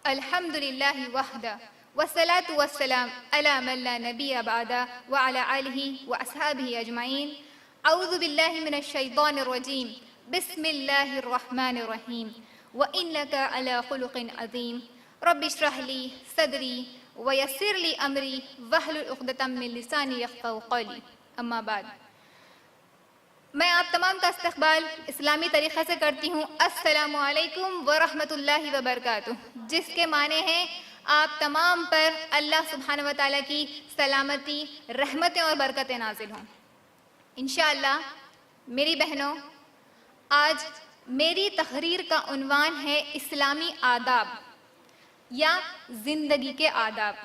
الحمد لله وحده والصلاة والسلام على من لا نبي بعده وعلى آله وأصحابه أجمعين. أعوذ بالله من الشيطان الرجيم. بسم الله الرحمن الرحيم. وإنك على خلق عظيم. رب اشرح لي صدري ويسر لي أمري واحلل عقدة من لساني يفقهوا قولي. أما بعد، میں آپ تمام کا استقبال اسلامی طریقے سے کرتی ہوں. السلام علیکم ورحمۃ اللہ وبرکاتہ، جس کے معنی ہیں آپ تمام پر اللہ سبحانہ و تعالیٰ کی سلامتی، رحمتیں اور برکتیں نازل ہوں. انشاءاللہ میری بہنوں، آج میری تقریر کا عنوان ہے اسلامی آداب یا زندگی کے آداب.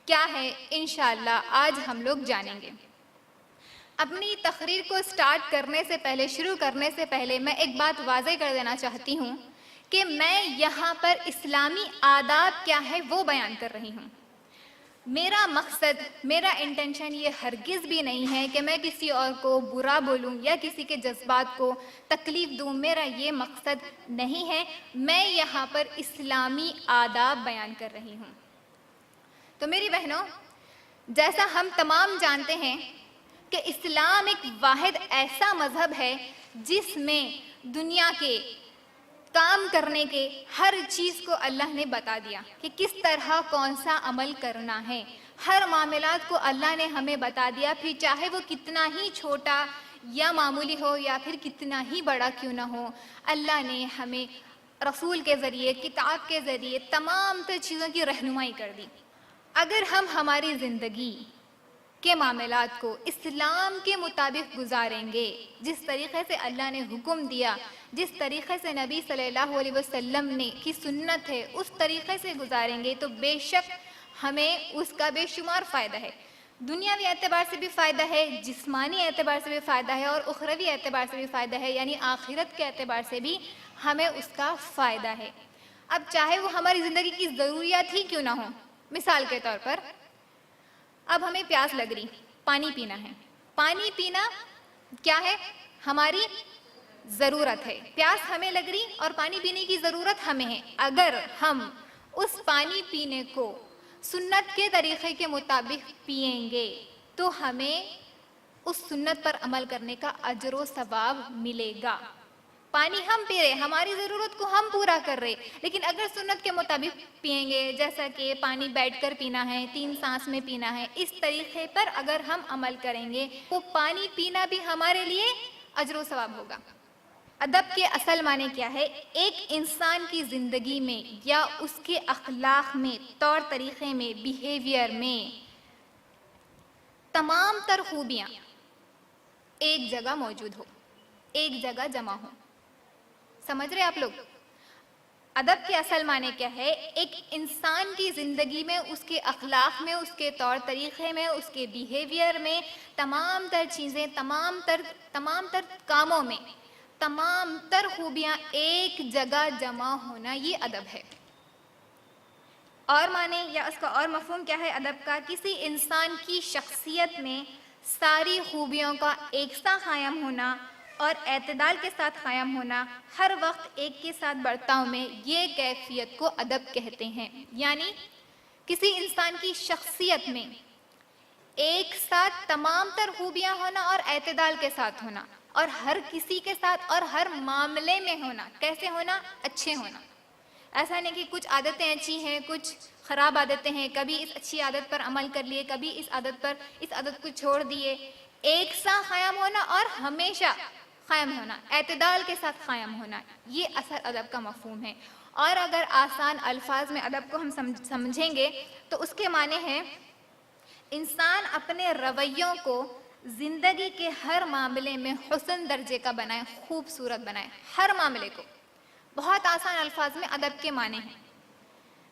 کیا ہے انشاءاللہ آج ہم لوگ جانیں گے. اپنی تقریر کو سٹارٹ کرنے سے پہلے، شروع کرنے سے پہلے میں ایک بات واضح کر دینا چاہتی ہوں کہ میں یہاں پر اسلامی آداب کیا ہے وہ بیان کر رہی ہوں. میرا مقصد، میرا انٹینشن یہ ہرگز بھی نہیں ہے کہ میں کسی اور کو برا بولوں یا کسی کے جذبات کو تکلیف دوں. میرا یہ مقصد نہیں ہے. میں یہاں پر اسلامی آداب بیان کر رہی ہوں. تو میری بہنوں، جیسا ہم تمام جانتے ہیں کہ اسلام ایک واحد ایسا مذہب ہے جس میں دنیا کے کام کرنے کے ہر چیز کو اللہ نے بتا دیا کہ کس طرح کون سا عمل کرنا ہے. ہر معاملات کو اللہ نے ہمیں بتا دیا، پھر چاہے وہ کتنا ہی چھوٹا یا معمولی ہو یا پھر کتنا ہی بڑا کیوں نہ ہو. اللہ نے ہمیں رسول کے ذریعے، کتاب کے ذریعے تمام تر چیزوں کی رہنمائی کر دی. اگر ہم ہماری زندگی کے معاملات کو اسلام کے مطابق گزاریں گے، جس طریقے سے اللہ نے حکم دیا، جس طریقے سے نبی صلی اللہ علیہ وسلم نے کی سنت ہے، اس طریقے سے گزاریں گے تو بے شک ہمیں اس کا بے شمار فائدہ ہے. دنیاوی اعتبار سے بھی فائدہ ہے، جسمانی اعتبار سے بھی فائدہ ہے اور اخروی اعتبار سے بھی فائدہ ہے، یعنی آخرت کے اعتبار سے بھی ہمیں اس کا فائدہ ہے. اب چاہے وہ ہماری زندگی کی ضروریات ہی کیوں نہ ہوں. مثال کے طور پر، اب ہمیں پیاس لگ رہی، پانی پینا ہے. پانی پینا کیا ہے؟ ہماری ضرورت ہے. پیاس ہمیں لگ رہی اور پانی پینے کی ضرورت ہمیں ہے. اگر ہم اس پانی پینے کو سنت کے طریقے کے مطابق پئیں گے تو ہمیں اس سنت پر عمل کرنے کا اجر و ثواب ملے گا. پانی ہم پی رہے، ہماری ضرورت کو ہم پورا کر رہے، لیکن اگر سنت کے مطابق پئیں گے، جیسا کہ پانی بیٹھ کر پینا ہے، 3 سانس میں پینا ہے، اس طریقے پر اگر ہم عمل کریں گے تو پانی پینا بھی ہمارے لیے اجر و ثواب ہوگا. ادب کے اصل معنی کیا ہے؟ ایک انسان کی زندگی میں یا اس کے اخلاق میں، طور طریقے میں، بیہیویئر میں تمام تر خوبیاں ایک جگہ موجود ہو، ایک جگہ جمع ہو. سمجھ رہے آپ لوگ؟ ادب کے اصل معنی کیا ہے؟ ایک انسان کی زندگی میں، اس کے اخلاق میں، اس کے طور طریقے میں، اس کے بیہیویئر میں تمام تر چیزیں، تمام تر کاموں میں تمام تر خوبیاں ایک جگہ جمع ہونا، یہ ادب ہے. اور معنی یا اس کا اور مفہوم کیا ہے ادب کا؟ کسی انسان کی شخصیت میں ساری خوبیوں کا ایک سا قائم ہونا اور اعتدال کے ساتھ قائم ہونا، ہر وقت ایک کے ساتھ برتاؤ میں، یہ کیفیت کو ادب کہتے ہیں. یعنی کسی انسان کی شخصیت میں ایک ساتھ تمام تر خوبیاں ہونا اور اعتدال کے ساتھ ہونا، اور ہر کسی کے ساتھ اور ہر معاملے میں ہونا. کیسے ہونا؟ اچھے ہونا. ایسا نہیں کہ کچھ عادتیں اچھی ہیں، کچھ خراب عادتیں ہیں، کبھی اس اچھی عادت پر عمل کر لیے، کبھی اس عادت کو چھوڑ دیے. ایک سا قائم ہونا اور ہمیشہ قائم ہونا، اعتدال کے ساتھ قائم ہونا، یہ اصل ادب کا مفہوم ہے. اور اگر آسان الفاظ میں ادب کو ہم سمجھیں گے تو اس کے معنی ہے انسان اپنے رویوں کو زندگی کے ہر معاملے میں حسن درجے کا بنائے، خوبصورت بنائے. ہر معاملے کو بہت آسان الفاظ میں ادب کے معنی ہیں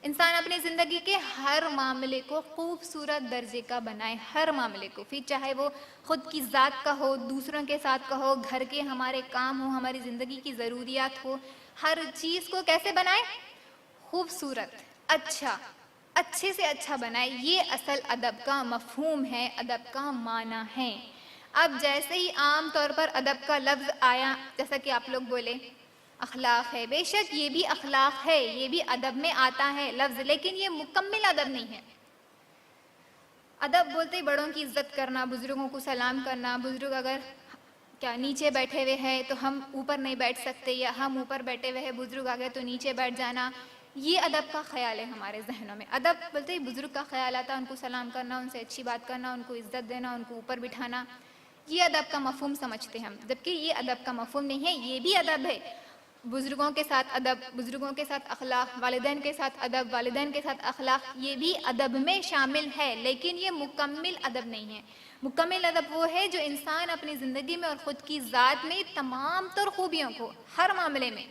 انسان اپنی زندگی کے ہر معاملے کو خوبصورت درجے کا بنائے. ہر معاملے کو، پھر چاہے وہ خود کی ذات کا ہو، دوسروں کے ساتھ کا ہو، گھر کے ہمارے کام ہو، ہماری زندگی کی ضروریات ہو، ہر چیز کو کیسے بنائے؟ خوبصورت، اچھے سے اچھا بنائے. یہ اصل ادب کا مفہوم ہے، ادب کا معنی ہے. اب جیسے ہی عام طور پر ادب کا لفظ آیا، جیسا کہ آپ لوگ بولے اخلاق ہے. بے شک یہ بھی اخلاق ہے, یہ بھی ادب میں آتا ہے لفظ, لیکن یہ مکمل ادب نہیں ہے. ادب بولتے ہی بڑوں کی عزت کرنا, بزرگوں کو سلام کرنا, بزرگ اگر کیا نیچے بیٹھے ہوئے ہیں تو ہم اوپر نہیں بیٹھ سکتے, یا ہم اوپر بیٹھے ہوئے ہیں بزرگ آ گئے تو نیچے بیٹھ جانا, یہ ادب کا خیال ہے ہمارے ذہنوں میں. ادب بولتے ہی بزرگ کا خیال آتا ہے, ان کو سلام کرنا, ان سے اچھی بات کرنا, ان کو عزت دینا, ان کو اوپر بٹھانا, یہ ادب کا مفہوم سمجھتے ہیں ہم, جبکہ یہ ادب کا مفہوم نہیں ہے. یہ بھی ادب ہے, بزرگوں کے ساتھ ادب, بزرگوں کے ساتھ اخلاق, والدین کے ساتھ ادب, والدین کے ساتھ اخلاق, یہ بھی ادب میں شامل ہے, لیکن یہ مکمل ادب نہیں ہے. مکمل ادب وہ ہے جو انسان اپنی زندگی میں اور خود کی ذات میں تمام تر خوبیوں کو, ہر معاملے میں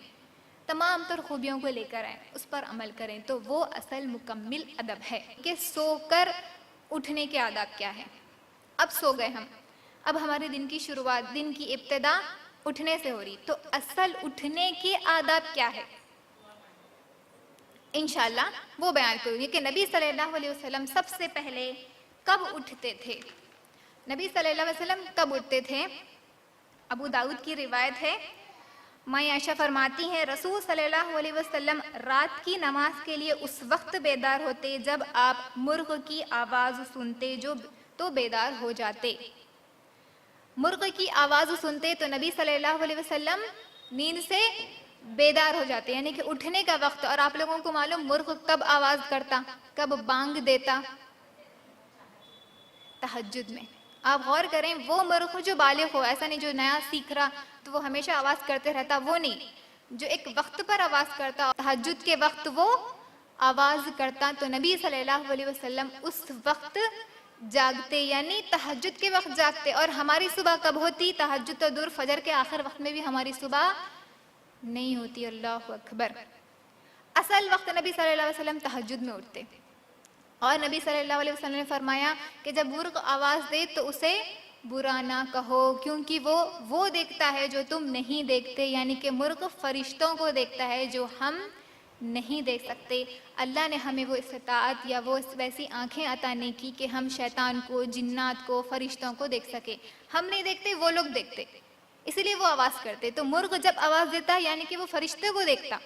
تمام تر خوبیوں کو لے کر آئیں, اس پر عمل کریں, تو وہ اصل مکمل ادب ہے. کہ سو کر اٹھنے کے آداب کیا ہے. اب سو گئے ہم, اب ہمارے دن کی شروعات, دن کی ابتدا اٹھنے سے ہو رہی, تو اصل اٹھنے کے آداب کیا ہے انشاءاللہ وہ بیان کروں گی. کہ نبی صلی اللہ علیہ وسلم سب سے پہلے کب اٹھتے تھے. نبی صلی اللہ علیہ وسلم کب اٹھتے تھے. ابو داؤد کی روایت ہے, ماں عائشہ فرماتی ہیں رسول صلی اللہ علیہ وسلم رات کی نماز کے لیے اس وقت بیدار ہوتے جب آپ مرغ کی آواز سنتے تو بیدار ہو جاتے. مرغ کی آواز سنتے تو نبی صلی اللہ علیہ وسلم نیند سے بیدار ہو جاتے, یعنی کہ اٹھنے کا وقت. اور آپ لوگوں کو معلوم مرغ کب آواز کرتا, کب بانگ دیتا, تہجد میں. آپ غور کریں, وہ مرغ جو بالغ ہو, ایسا نہیں جو نیا سیکھ رہا تو وہ ہمیشہ آواز کرتے رہتا, وہ نہیں, جو ایک وقت پر آواز کرتا, تہجد کے وقت وہ آواز کرتا, تو نبی صلی اللہ علیہ وسلم اس وقت جاگتے, یعنی تہجد کے وقت جاگتے. اور ہماری صبح کب ہوتی, تہجد تو دور, فجر کے آخر وقت میں بھی ہماری صبح نہیں ہوتی. اللہ اکبر. اصل وقت نبی صلی اللہ علیہ وسلم تہجد میں اٹھتے. اور نبی صلی اللہ علیہ وسلم نے فرمایا کہ جب مرغ آواز دے تو اسے برا نہ کہو, کیونکہ وہ دیکھتا ہے جو تم نہیں دیکھتے, یعنی کہ مرغ فرشتوں کو دیکھتا ہے جو ہم نہیں دیکھ سکتے. اللہ نے ہمیں وہ استطاعت یا وہ ویسی آنکھیں عطا نہیں کی کہ ہم شیطان کو, جنات کو, فرشتوں کو دیکھ سکے. ہم نہیں دیکھتے, وہ لوگ دیکھتے, اسی لیے وہ آواز کرتے. تو مرغ جب آواز دیتا یعنی کہ وہ فرشتے کو دیکھتا,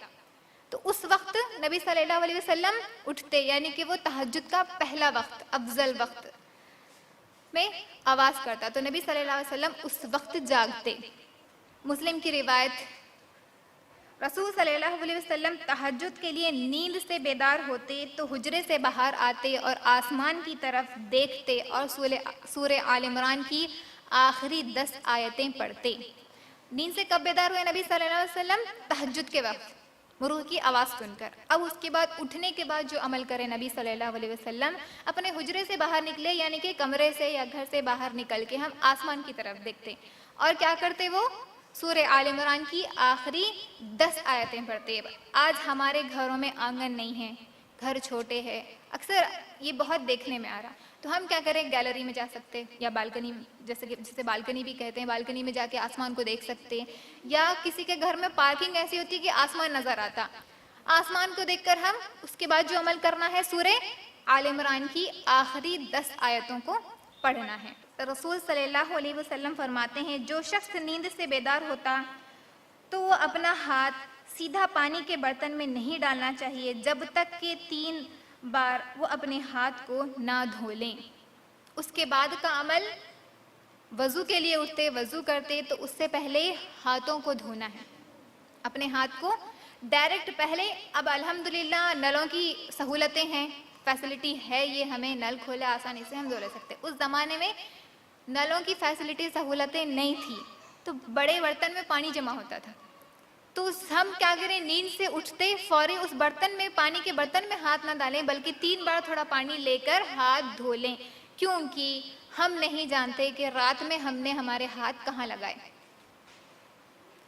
تو اس وقت نبی صلی اللہ علیہ وسلم اٹھتے, یعنی کہ وہ تہجد کا پہلا وقت, افضل وقت میں آواز کرتا, تو نبی صلی اللہ علیہ وسلم اس وقت جاگتے. مسلم کی روایت, رسول صلی اللہ علیہ وسلم تہجد کے لیے نیند سے بیدار ہوتے تو حجرے سے باہر آتے اور آسمان کی طرف دیکھتے اور سورہ آل عمران کی آخری 10 آیتیں پڑھتے. نیند سے کب بیدار ہوئے نبی صلی اللہ علیہ وسلم, تہجد کے وقت, مرغ کی آواز سن کر. اب اس کے بعد اٹھنے کے بعد جو عمل کرے نبی صلی اللہ علیہ وسلم, اپنے حجرے سے باہر نکلے, یعنی کہ کمرے سے یا گھر سے باہر نکل کے ہم آسمان کی طرف دیکھتے, اور کیا کرتے, وہ سورہ آل عمران کی آخری 10 آیتیں پڑھتے. آج ہمارے گھروں میں آنگن نہیں ہے, گھر چھوٹے ہیں, اکثر یہ بہت دیکھنے میں آ رہا, تو ہم کیا کریں, گیلری میں جا سکتے, یا بالکنی, جسے بالکنی بھی کہتے ہیں, بالکنی میں جا کے آسمان کو دیکھ سکتے. یا کسی کے گھر میں پارکنگ ایسی ہوتی ہے کہ آسمان نظر آتا, آسمان کو دیکھ کر ہم اس کے بعد جو عمل کرنا ہے, سورہ آل عمران کی آخری 10 آیتوں کو پڑھنا ہے. رسول صلی اللہ علیہ وسلم فرماتے ہیں جو شخص نیند سے بیدار ہوتا تو وہ اپنا ہاتھ سیدھا پانی کے برتن میں نہیں ڈالنا چاہیے جب تک کہ 3 بار وہ اپنے ہاتھ کو نہ دھو لیں. اس کے بعد کا عمل, وضو کے لیے اٹھتے, وضو کرتے, تو اس سے پہلے ہاتھوں کو دھونا ہے, اپنے ہاتھ کو ڈائریکٹ پہلے. اب الحمدللہ نلوں کی سہولتیں ہیں, فیسلٹی ہے, یہ ہمیں نل کھولے آسانی سے ہم دھو لے سکتے. اس زمانے میں نلوں کی فیسلٹی, سہولتیں نہیں تھی, تو بڑے برتن میں پانی جمع ہوتا تھا, تو ہم کیا کریں, نیند سے اٹھتے فوری اس برتن میں, پانی کے برتن میں ہاتھ نہ ڈالیں, بلکہ 3 بار تھوڑا پانی لے کر ہاتھ دھو لیں, کیونکہ ہم نہیں جانتے کہ رات میں ہم نے ہمارے ہاتھ کہاں لگائے.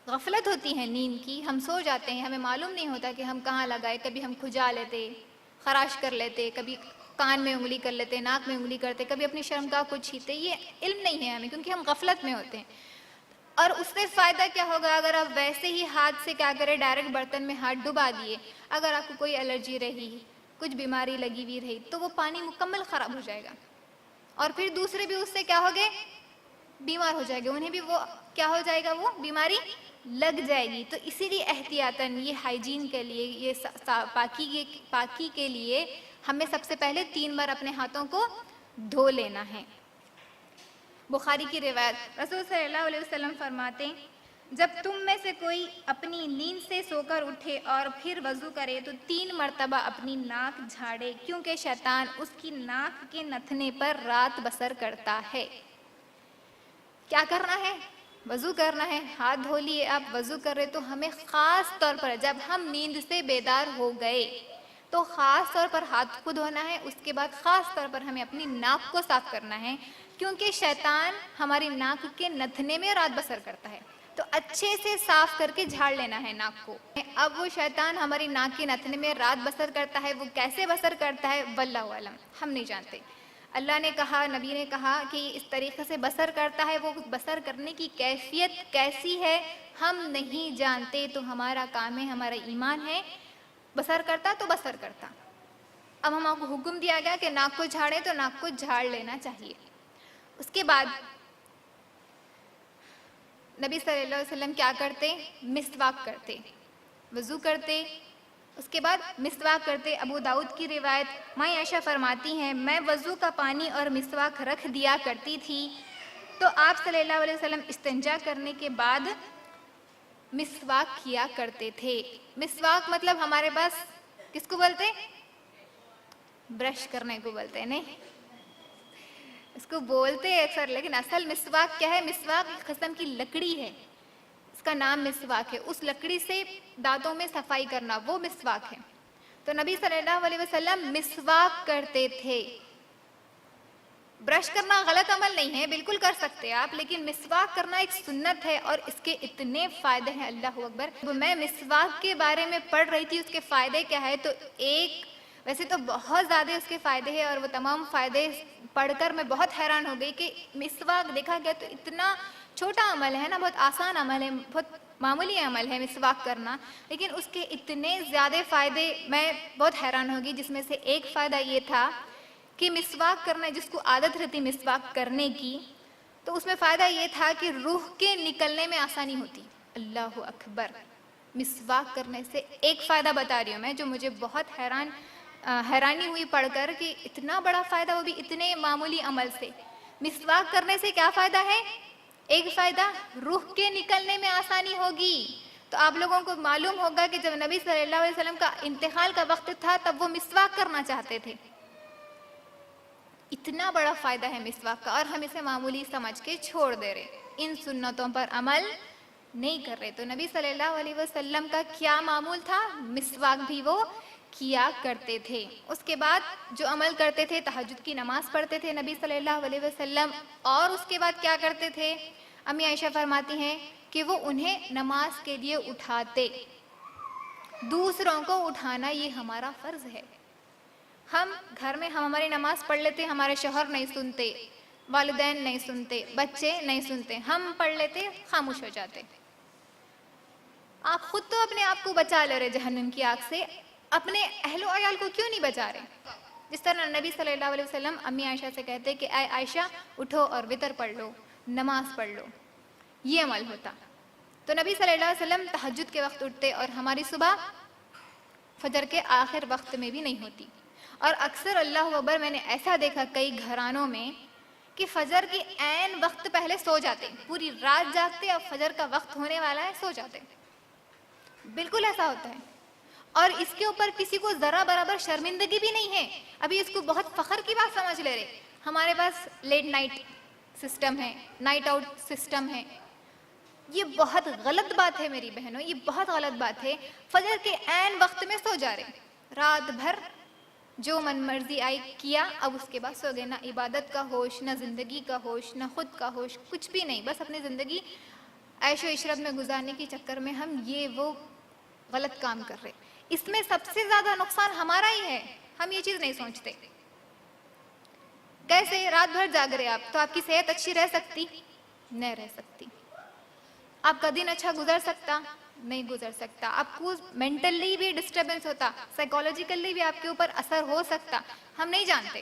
غفلت ہوتی ہے نیند کی, ہم سو جاتے ہیں, ہمیں معلوم نہیں ہوتا کہ ہم کہاں لگائے. کبھی ہم کھجا لیتے, خراش کر لیتے, کبھی کان میں انگلی کر لیتے, ناک میں انگلی کرتے, کبھی اپنی شرمگاہ کو چھیتے. یہ علم نہیں ہے ہمیں, کیونکہ ہم غفلت میں ہوتے ہیں. اور اس سے فائدہ کیا ہوگا اگر آپ ویسے ہی ہاتھ سے کیا کریں, ڈائریکٹ برتن میں ہاتھ ڈبا دیے. اگر آپ کو کوئی الرجی رہی, کچھ بیماری لگی ہوئی رہی, تو وہ پانی مکمل خراب ہو جائے گا, اور پھر دوسرے بھی اس سے کیا ہوگے, بیمار ہو جائے گے, انہیں بھی وہ کیا ہو جائے گا, وہ بیماری لگ جائے گی. تو اسی لیے احتیاطاً یہ ہائیجین کے لیے، یہ پاکی کے لیے ہمیں سب سے پہلے 3 بار اپنے ہاتھوں کو دھو لینا ہے. بخاری کی روایت، رسول صلی اللہ علیہ وسلم فرماتے ہیں جب تم میں سے کوئی اپنی نیند سے سو کر اٹھے اور پھر وضو کرے تو 3 مرتبہ اپنی ناک جھاڑے، کیونکہ شیطان اس کی ناک کے نتھنے پر رات بسر کرتا ہے. کیا کرنا ہے؟ وضو کرنا ہے. ہاتھ دھو لیے آپ، وضو کر رہے، تو ہمیں خاص طور پر جب ہم نیند سے بیدار ہو گئے تو خاص طور پر ہاتھ کو دھونا ہے. اس کے بعد خاص طور پر ہمیں اپنی ناک کو صاف کرنا ہے، کیونکہ شیطان ہماری ناک کے نتھنے میں رات بسر کرتا ہے. تو اچھے سے صاف کر کے جھاڑ لینا ہے ناک کو. اب وہ شیطان ہماری ناک کے نتھنے میں رات بسر کرتا ہے، وہ کیسے بسر کرتا ہے واللہ اعلم، ہم نہیں جانتے. اللہ نے کہا، نبی نے کہا کہ اس طریقے سے بسر کرتا ہے. وہ بسر کرنے کی کیفیت کیسی ہے ہم نہیں جانتے. تو ہمارا کام ہے، ہمارا ایمان ہے، بسر کرتا تو بسر کرتا. اب ہم آپ کو حکم دیا گیا کہ ناک کو جھاڑیں، تو ناک کو جھاڑ لینا چاہیے. اس کے بعد نبی صلی اللہ علیہ وسلم کیا کرتے؟ مسواک کرتے، وضو کرتے، اس کے بعد مسواک کرتے. ابو داؤد کی روایت، ماں عائشہ فرماتی ہیں میں وضو کا پانی اور مسواک رکھ دیا کرتی تھی تو آپ صلی اللہ علیہ وسلم استنجا کرنے کے بعد مسواک کیا کرتے تھے. مسواک مطلب ہمارے پاس کس کو بولتے؟ برش کرنے کو بولتے ہیں. نہیں، اس کو بولتے ہیں اکثر، لیکن اصل مسواک کیا ہے؟ مسواک ایک قسم کی لکڑی ہے، اس کا نام مسواک ہے. اس لکڑی سے دانتوں میں صفائی کرنا، وہ مسواک ہے. تو نبی صلی اللہ علیہ وسلم مسواک کرتے تھے. برش کرنا غلط عمل نہیں ہے، بالکل کر سکتے آپ، لیکن مسواک کرنا ایک سنت ہے اور اس کے اتنے فائدے ہیں، اللہ اکبر. میں مسواک کے بارے میں پڑھ رہی تھی، اس کے فائدے کیا ہے، تو ویسے تو بہت زیادہ اس کے فائدے ہیں، اور وہ تمام فائدے پڑھ کر میں بہت حیران ہو گئی کہ مسواک دیکھا گیا تو اتنا چھوٹا عمل ہے نا، بہت آسان عمل ہے، بہت معمولی عمل ہے مسواک کرنا، لیکن اس کے اتنے زیادہ فائدے، میں بہت حیران ہو گئی. جس میں سے ایک فائدہ یہ تھا کہ مسواک کرنا، جس کو عادت رہتی مسواک کرنے کی، تو اس میں فائدہ یہ تھا کہ روح کے نکلنے میں آسانی ہوتی. اللہ اکبر. مسواک کرنے سے ایک فائدہ بتا رہی ہوں میں، جو مجھے بہت حیرانی ہوئی پڑھ کر کہ اتنا بڑا فائدہ، وہ بھی اتنے معمولی عمل سے. مسواک کرنے سے کیا فائدہ ہے؟ ایک فائدہ، روح کے نکلنے میں آسانی ہوگی. تو آپ لوگوں کو معلوم ہوگا کہ جب نبی صلی اللہ علیہ وسلم کا انتقال کا وقت تھا تب وہ مسواک کرنا چاہتے تھے. اتنا بڑا فائدہ ہے مسواک کا، اور ہم اسے معمولی سمجھ کے چھوڑ دے رہے، ان سنتوں پر عمل نہیں کر رہے. تو نبی صلی اللہ علیہ وسلم کا کیا معمول تھا؟ مسواک بھی وہ کیا کرتے تھے. اس کے بعد جو عمل کرتے تھے، تہجد کی نماز پڑھتے تھے نبی صلی اللہ علیہ وسلم. اور اس کے بعد کیا کرتے تھے؟ امی عائشہ فرماتی ہیں کہ وہ انہیں نماز کے لیے اٹھاتے. دوسروں کو اٹھانا یہ ہمارا فرض ہے. ہم گھر میں ہماری نماز پڑھ لیتے، ہمارے شوہر نہیں سنتے، والدین نہیں سنتے، بچے نہیں سنتے، ہم پڑھ لیتے، خاموش ہو جاتے. آپ خود تو اپنے آپ کو بچا لے رہے جہنم کی آگ سے، اپنے اہل و عیال کو کیوں نہیں بچا رہے؟ جس طرح نبی صلی اللہ علیہ وسلم امی عائشہ سے کہتے کہ اے عائشہ اٹھو اور وتر پڑھ لو، نماز پڑھ لو، یہ عمل ہوتا. تو نبی صلی اللہ علیہ وسلم تہجد کے وقت اٹھتے، اور ہماری صبح فجر کے آخر وقت میں بھی نہیں ہوتی. اور اکثر اللہ اکبر میں نے ایسا دیکھا کئی گھرانوں میں کہ فجر کے عین وقت پہلے سو جاتے، پوری رات جاگتے، اور فجر کا وقت ہونے والا ہے سو جاتے. بالکل ایسا ہوتا ہے، اور اس کے اوپر کسی کو ذرا برابر شرمندگی بھی نہیں ہے. ابھی اس کو بہت فخر کی بات سمجھ لے رہے. ہمارے پاس لیٹ نائٹ سسٹم ہے، نائٹ آؤٹ سسٹم ہے. یہ بہت غلط بات ہے میری بہنوں، یہ بہت غلط بات ہے. فجر کے عین وقت میں سو جا رہے، رات بھر جو من مرضی آئی کیا، اب اس کے بعد سو گئے. نہ عبادت کا ہوش، نہ زندگی کا ہوش، نہ خود کا ہوش، کچھ بھی نہیں. بس اپنی زندگی عیش و عشرت میں گزارنے کے چکر میں ہم یہ وہ غلط کام کر رہے. اس میں سب سے زیادہ نقصان ہمارا ہی ہے، ہم یہ چیز نہیں سوچتے. کیسے؟ رات بھر جاگ رہے آپ، تو آپ کی صحت اچھی رہ سکتی؟ نہیں رہ سکتی. آپ کا دن اچھا گزر سکتا؟ نہیں گزر سکتا. آپ کو مینٹلی بھی ڈسٹربنس ہوتا، سائیکولوجیکلی بھی آپ کے اوپر اثر ہو سکتا، ہم نہیں جانتے.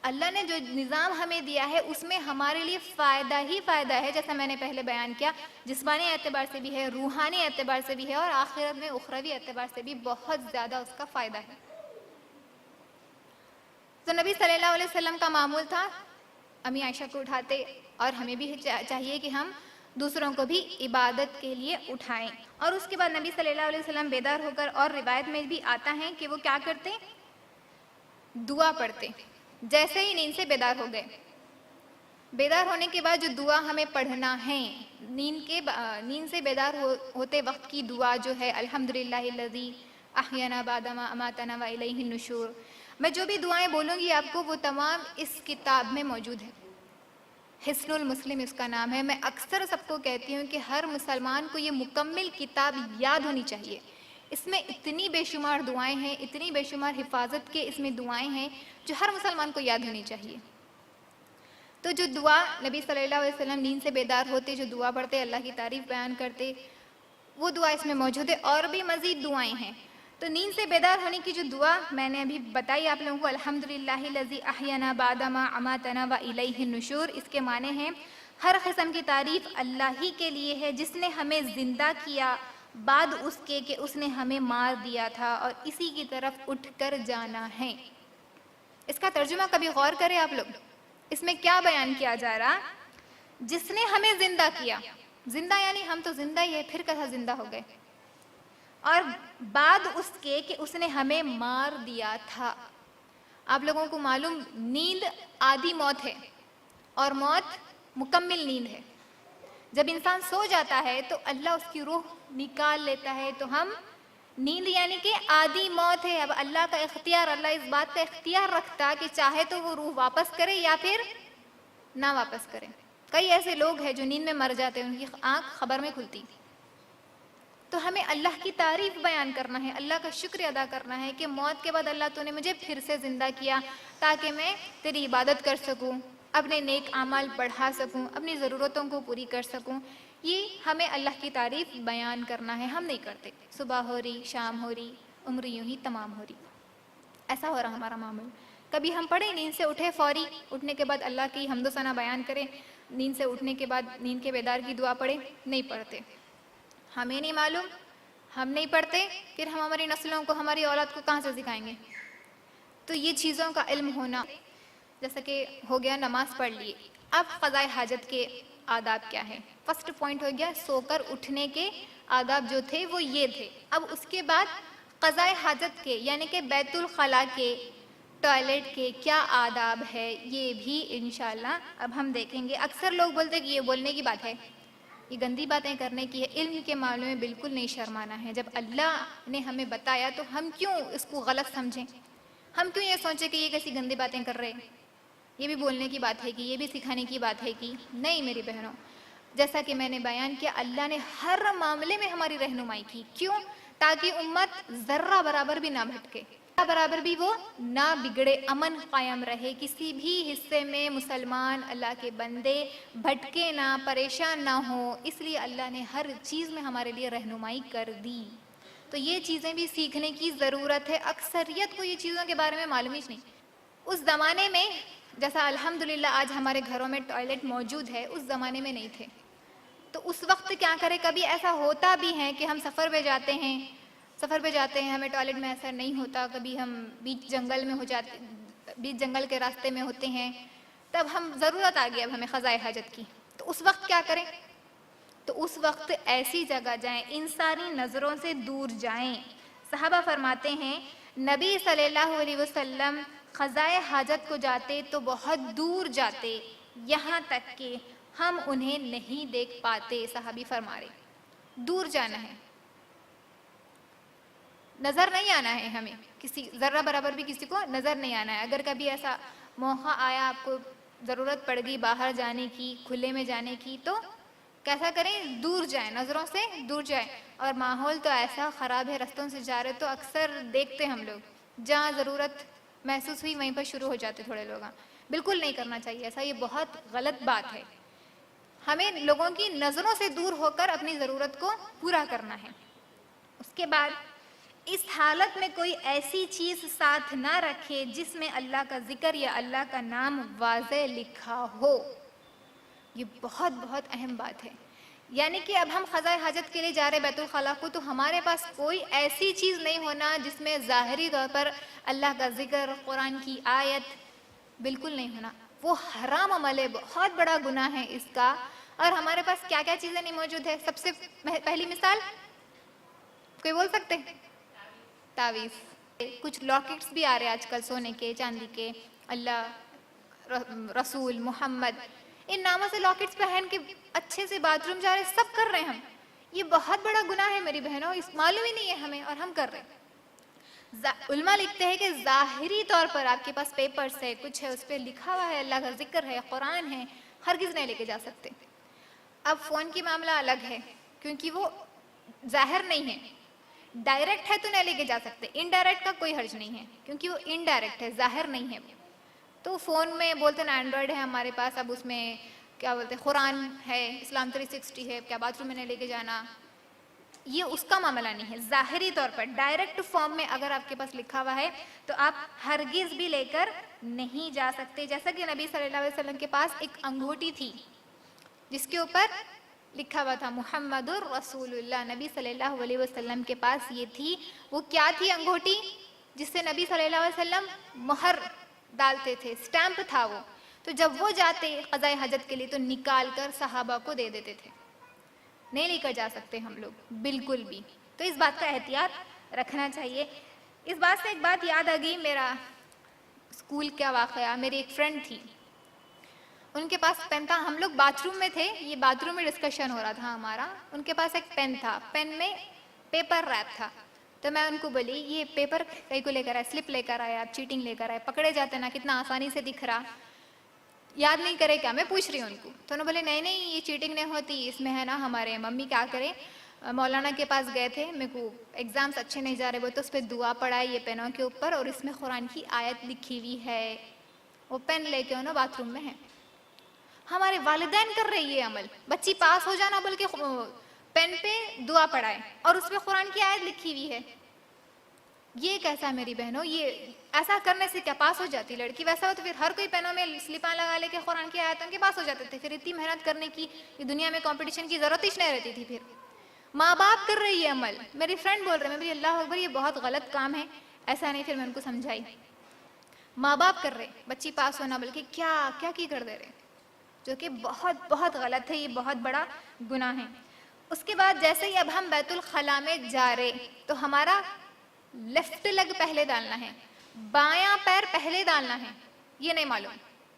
اللہ نے جو نظام ہمیں دیا ہے اس میں ہمارے لیے فائدہ ہی فائدہ ہے، جیسا میں نے پہلے بیان کیا، جسمانی اعتبار سے بھی ہے، روحانی اعتبار سے بھی ہے، اور آخرت میں اخروی اعتبار سے بھی بہت زیادہ اس کا فائدہ ہے۔ تو نبی صلی اللہ علیہ وسلم کا معمول تھا امی عائشہ کو اٹھاتے، اور ہمیں بھی چاہیے کہ ہم دوسروں کو بھی عبادت کے لیے اٹھائیں۔ اور اس کے بعد نبی صلی اللہ علیہ وسلم بیدار ہو کر، اور روایت میں بھی آتا ہے کہ وہ کیا کرتے، دعا پڑھتے جیسے ہی نیند سے بیدار ہو گئے۔ بیدار ہونے کے بعد جو دعا ہمیں پڑھنا ہے، نیند سے بیدار ہوتے وقت کی دعا جو ہے، الحمدللہ الذی احیانا بعد ما اماتنا والیہ النشور، میں جو بھی دعائیں بولوں گی آپ کو وہ تمام اس کتاب میں موجود ہیں۔ حصن المسلم اس کا نام ہے۔ میں اکثر سب کو کہتی ہوں کہ ہر مسلمان کو یہ مکمل کتاب یاد ہونی چاہیے۔ اس میں اتنی بے شمار دعائیں ہیں، اتنی بے شمار حفاظت کے اس میں دعائیں ہیں جو ہر مسلمان کو یاد ہونی چاہیے۔ تو جو دعا نبی صلی اللہ علیہ وسلم نیند سے بیدار ہوتے جو دعا پڑھتے، اللہ کی تعریف بیان کرتے، وہ دعا اس میں موجود ہے، اور بھی مزید دعائیں ہیں۔ تو نیند سے بیدار ہونے کی جو دعا میں نے ابھی بتائی آپ لوگوں کو، الحمدللہ الذی احیانا بعد ما اماتنا والیہ النشور، اس کے معنی ہیں ہر قسم کی تعریف اللہ ہی کے لیے ہے جس نے ہمیں زندہ کیا بعد اس کے کہ اس نے ہمیں مار دیا تھا، اور اسی کی طرف اٹھ کر جانا ہے۔ اس کا ترجمہ کبھی غور کریں آپ لوگ، اس میں کیا بیان کیا جا رہا، جس نے ہمیں زندہ کیا، زندہ یعنی ہم تو زندہ ہی ہے، پھر کیسا زندہ ہو گئے، اور بعد اس کے کہ اس نے ہمیں مار دیا تھا۔ آپ لوگوں کو معلوم نیند آدھی موت ہے، اور موت مکمل نیند ہے۔ جب انسان سو جاتا ہے تو اللہ اس کی روح نکال لیتا ہے، تو ہم نیند یعنی کہ آدھی موت ہے۔ اب اللہ کا اختیار، اللہ اس بات کا اختیار رکھتا کہ چاہے تو وہ روح واپس کرے یا پھر نہ واپس کرے۔ کئی ایسے لوگ ہیں جو نیند میں مر جاتے ہیں، ان کی آنکھ خبر میں کھلتی۔ تو ہمیں اللہ کی تعریف بیان کرنا ہے، اللہ کا شکر ادا کرنا ہے کہ موت کے بعد اللہ تو نے مجھے پھر سے زندہ کیا تاکہ میں تیری عبادت کر سکوں، اپنے نیک اعمال بڑھا سکوں، اپنی ضرورتوں کو پوری کر سکوں۔ یہ ہمیں اللہ کی تعریف بیان کرنا ہے، ہم نہیں کرتے۔ صبح ہو رہی، شام ہو رہی، عمر یوں ہی تمام ہو رہی، ایسا ہو رہا ہمارا معمول۔ کبھی ہم پڑھیں نیند سے اٹھے، فوری اٹھنے کے بعد اللہ کی حمد و ثنا بیان کریں، نیند سے اٹھنے کے بعد نیند کے بیدار کی دعا پڑھیں، نہیں پڑھتے۔ ہمیں نہیں معلوم، ہم نہیں پڑھتے، پھر ہم ہماری نسلوں کو، ہماری اولاد کو کہاں سے سکھائیں گے؟ تو یہ چیزوں کا علم ہونا، جیسا کہ ہو گیا نماز پڑھ لی، اب قضاء حاجت کے آداب کیا ہیں؟ فرسٹ پوائنٹ ہو گیا سو کر اٹھنے کے آداب جو تھے وہ یہ تھے۔ اب اس کے بعد قضاء حاجت کے یعنی کہ بیت الخلاء کے، ٹوائلٹ کے کیا آداب ہے، یہ بھی انشاءاللہ اب ہم دیکھیں گے۔ اکثر لوگ بولتے ہیں کہ یہ بولنے کی بات ہے، یہ گندی باتیں کرنے کی ہے، علم کے معاملے میں بالکل نہیں شرمانا ہے۔ جب اللہ نے ہمیں بتایا تو ہم کیوں اس کو غلط سمجھیں؟ ہم کیوں یہ سوچیں کہ یہ کیسی گندی باتیں کر رہے ہیں، یہ بھی بولنے کی بات ہے کہ یہ بھی سکھانے کی بات ہے کہ نہیں؟ میری بہنوں، جیسا کہ میں نے بیان کیا، اللہ نے ہر معاملے میں ہماری رہنمائی کی، کیوں؟ تاکہ امت ذرہ برابر بھی نہ بھٹکے، ذرہ برابر بھی وہ نہ بگڑے، امن قائم رہے، کسی بھی حصے میں مسلمان اللہ کے بندے بھٹکے نہ، پریشان نہ ہو، اس لیے اللہ نے ہر چیز میں ہمارے لیے رہنمائی کر دی۔ تو یہ چیزیں بھی سیکھنے کی ضرورت ہے، اکثریت کو یہ چیزوں کے بارے میں معلوم ہی نہیں۔ اس زمانے میں جیسا الحمدللہ آج ہمارے گھروں میں ٹوائلٹ موجود ہے، اس زمانے میں نہیں تھے۔ تو اس وقت کیا کرے، کبھی ایسا ہوتا بھی ہے کہ ہم سفر پہ جاتے ہیں، ہمیں ٹوائلٹ میں ایسا نہیں ہوتا، کبھی ہم بیچ جنگل میں بیچ جنگل کے راستے میں ہوتے ہیں، تب ہم ضرورت آ گئی اب ہمیں قضاء حاجت کی، تو اس وقت کیا کریں؟ تو اس وقت ایسی جگہ جائیں، ان ساری نظروں سے دور جائیں۔ صحابہ فرماتے ہیں نبی صلی اللہ علیہ وسلم قضاء حاجت کو جاتے تو بہت دور جاتے، یہاں تک کہ ہم انہیں نہیں دیکھ پاتے۔ صحابی فرما رہے دور جانا ہے، نظر نہیں آنا ہے، ہمیں کسی ذرہ برابر بھی کسی کو نظر نہیں آنا ہے۔ اگر کبھی ایسا موقع آیا، آپ کو ضرورت پڑ گئی باہر جانے کی، کھلے میں جانے کی، تو کیسا کریں؟ دور جائیں، نظروں سے دور جائیں۔ اور ماحول تو ایسا خراب ہے، رستوں سے جا رہے تو اکثر دیکھتے ہم لوگ، جہاں ضرورت محسوس ہوئی وہیں پر شروع ہو جاتے تھوڑے لوگ۔ بالکل نہیں کرنا چاہیے ایسا، یہ بہت غلط بات ہے۔ ہمیں لوگوں کی نظروں سے دور ہو کر اپنی ضرورت کو پورا کرنا ہے۔ اس کے بعد اس حالت میں کوئی ایسی چیز ساتھ نہ رکھے جس میں اللہ کا ذکر یا اللہ کا نام واضح لکھا ہو. یہ بہت بہت اہم بات ہے. یعنی کہ اب ہم قضاء حاجت کے لیے جا رہے بیت الخلاء کو، تو ہمارے پاس کوئی ایسی چیز نہیں ہونا جس میں ظاہری طور پر اللہ کا ذکر، قرآن کی آیت بالکل نہیں ہونا. وہ حرام عمل ہے، بہت بڑا گناہ ہے اس کا. اور ہمارے پاس کیا کیا چیزیں نہیں موجود ہے؟ سب سے پہلی مثال کوئی بول سکتے؟ تعویذ. کچھ لاکٹس بھی آ رہے ہیں آج کل سونے کے، چاندی کے، اللہ، رسول، محمد، ان ناموں سے لاکٹس پہن کے اچھے سے باتھ روم جا رہے، سب کر رہے ہیں ہم. یہ بہت بڑا گناہ ہے میری بہنوں، اس معلوم ہی نہیں ہے ہمیں اور ہم کر رہے ہیں. علماء لکھتے ہیں کہ ظاہری طور پر آپ کے پاس پیپرز ہے، کچھ ہے، اس پہ لکھا ہوا ہے اللہ کا ذکر ہے، قرآن ہے، ہرگز نہیں لے کے جا سکتے. اب فون کی معاملہ الگ ہے کیونکہ وہ ظاہر نہیں ہے. ڈائریکٹ ہے تو نہیں لے کے جا سکتے، انڈائریکٹ کا کوئی حرج نہیں ہے کیونکہ وہ انڈائریکٹ ہے، ظاہر نہیں ہے. تو فون میں بولتے نا اینڈرائڈ ہے ہمارے پاس، اب اس میں کیا بولتے ہیں، قرآن ہے، اسلام 360 ہے، کیا باتھ روم میں نہیں لے کے جانا، یہ اس کا معاملہ نہیں ہے. ظاہری طور پر ڈائریکٹ فارم میں اگر آپ کے پاس لکھا ہوا ہے تو آپ ہرگز بھی لے کر نہیں جا سکتے. جیسا کہ نبی صلی اللہ علیہ وسلم کے پاس ایک انگوٹھی تھی جس کے اوپر لکھا ہوا تھا محمد الرسول اللہ. نبی صلی اللہ علیہ وسلم کے پاس یہ تھی. وہ کیا تھی انگوٹھی؟ جس سے نبی صلی اللہ علیہ وسلم مہر ڈالتے تھے، سٹیمپ تھا وہ. تو جب وہ جاتے قضاء حاجت کے لیے تو نکال کر صحابہ کو دے دیتے تھے. نہیں لے کر جا سکتے ہم لوگ بالکل بھی. تو اس بات کا احتیاط رکھنا چاہیے. اس بات سے ایک بات یاد آ گئی، میرا اسکول کا واقعہ. میری ایک فرینڈ تھی، ان کے پاس پین تھا. ہم لوگ باتھ روم میں تھے، یہ باتھ روم میں ڈسکشن ہو رہا تھا ہمارا. ان کے پاس ایک پین تھا، پین میں پیپر ریپ تھا. تو میں ان کو بولی یہ پیپر کہیں کو لے کر آئے، سلپ لے کر آئے، آپ چیٹنگ لے کر آئے، پکڑے جاتے نا، کتنا آسانی سے دکھ رہا، یاد نہیں کرے کیا؟ میں پوچھ رہی ہوں ان کو. تو انہوں نے بولے نہیں نہیں یہ چیٹنگ نہیں ہوتی، اس میں ہے نا ہمارے ممی کیا کرے، مولانا کے پاس گئے تھے، میرے کو ایگزامس اچھے نہیں جا رہے وہ، تو اس پہ دعا پڑھائے یہ پینوں کے اوپر اور اس میں قرآن کی آیت لکھی ہوئی ہے. وہ پین لے کے انہوں باتھ روم میں ہے. ہمارے والدین کر رہے یہ عمل، بچی پاس ہو جانا بول کے پین پہ دعا پڑھائے اور اس میں قرآن کی آیت لکھی ہوئی ہے. یہ کیسا ہے میری بہنوں؟ یہ ایسا کرنے سے کیا پاس ہو جاتی لڑکی؟ ویسا ہو تو پھر ہر کوئی پینوں میں سلپاں لگا لے کے قرآن کی آیتوں کے پاس ہو جاتے تھے. پھر اتنی محنت کرنے کی یہ دنیا میں کمپٹیشن کی ضرورت ہی نہیں رہتی تھی. پھر ماں باپ کر رہی ہے عمل. میری فرینڈ بول رہے، میں بولی اللہ اکبر، یہ بہت غلط کام ہے، ایسا نہیں. پھر میں ان کو سمجھائی ماں باپ کر رہے، بچی پاس ہونا بلکہ کیا کیا کی کر دے رہے، جو کہ بہت بہت غلط ہے، یہ بہت بڑا گناہ ہے. اس کے بعد جیسے ہی اب ہم بیت الخلاء میں جا رہے تو ہمارا لیفٹ لیگ پہلے ڈالنا ہے، بایاں پیر پہلے ڈالنا ہے. یہ نہیں معلوم،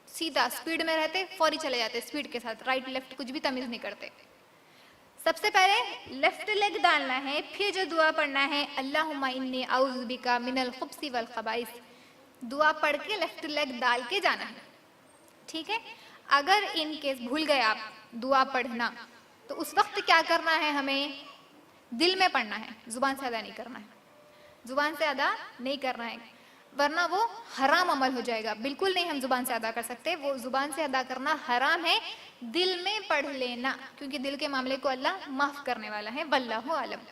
سیدھا سپیڈ میں رہتے فوری چلے جاتے سپیڈ کے ساتھ، رائٹ لیفٹ کچھ بھی تمیز نہیں کرتے. سب سے پہلے لیفٹ لیگ ڈالنا ہے، پھر جو دعا پڑھنا ہے اللہم انی اعوذ بک من الخبث والخبائث، دعا پڑھ کے لیفٹ لیگ ڈال کے جانا ہے. ٹھیک ہے؟ اگر ان کیس بھول گئے آپ دعا پڑھنا تو اس وقت کیا کرنا ہے؟ ہمیں دل میں پڑھنا ہے، زبان سے ادا نہیں کرنا ہے. زبان سے ادا نہیں کرنا ہے ورنہ وہ حرام عمل ہو جائے گا. بالکل نہیں ہم زبان سے ادا کر سکتے، وہ زبان سے ادا کرنا حرام ہے. دل میں پڑھ لینا کیونکہ دل کے معاملے کو اللہ معاف کرنے والا ہے، واللہ عالم.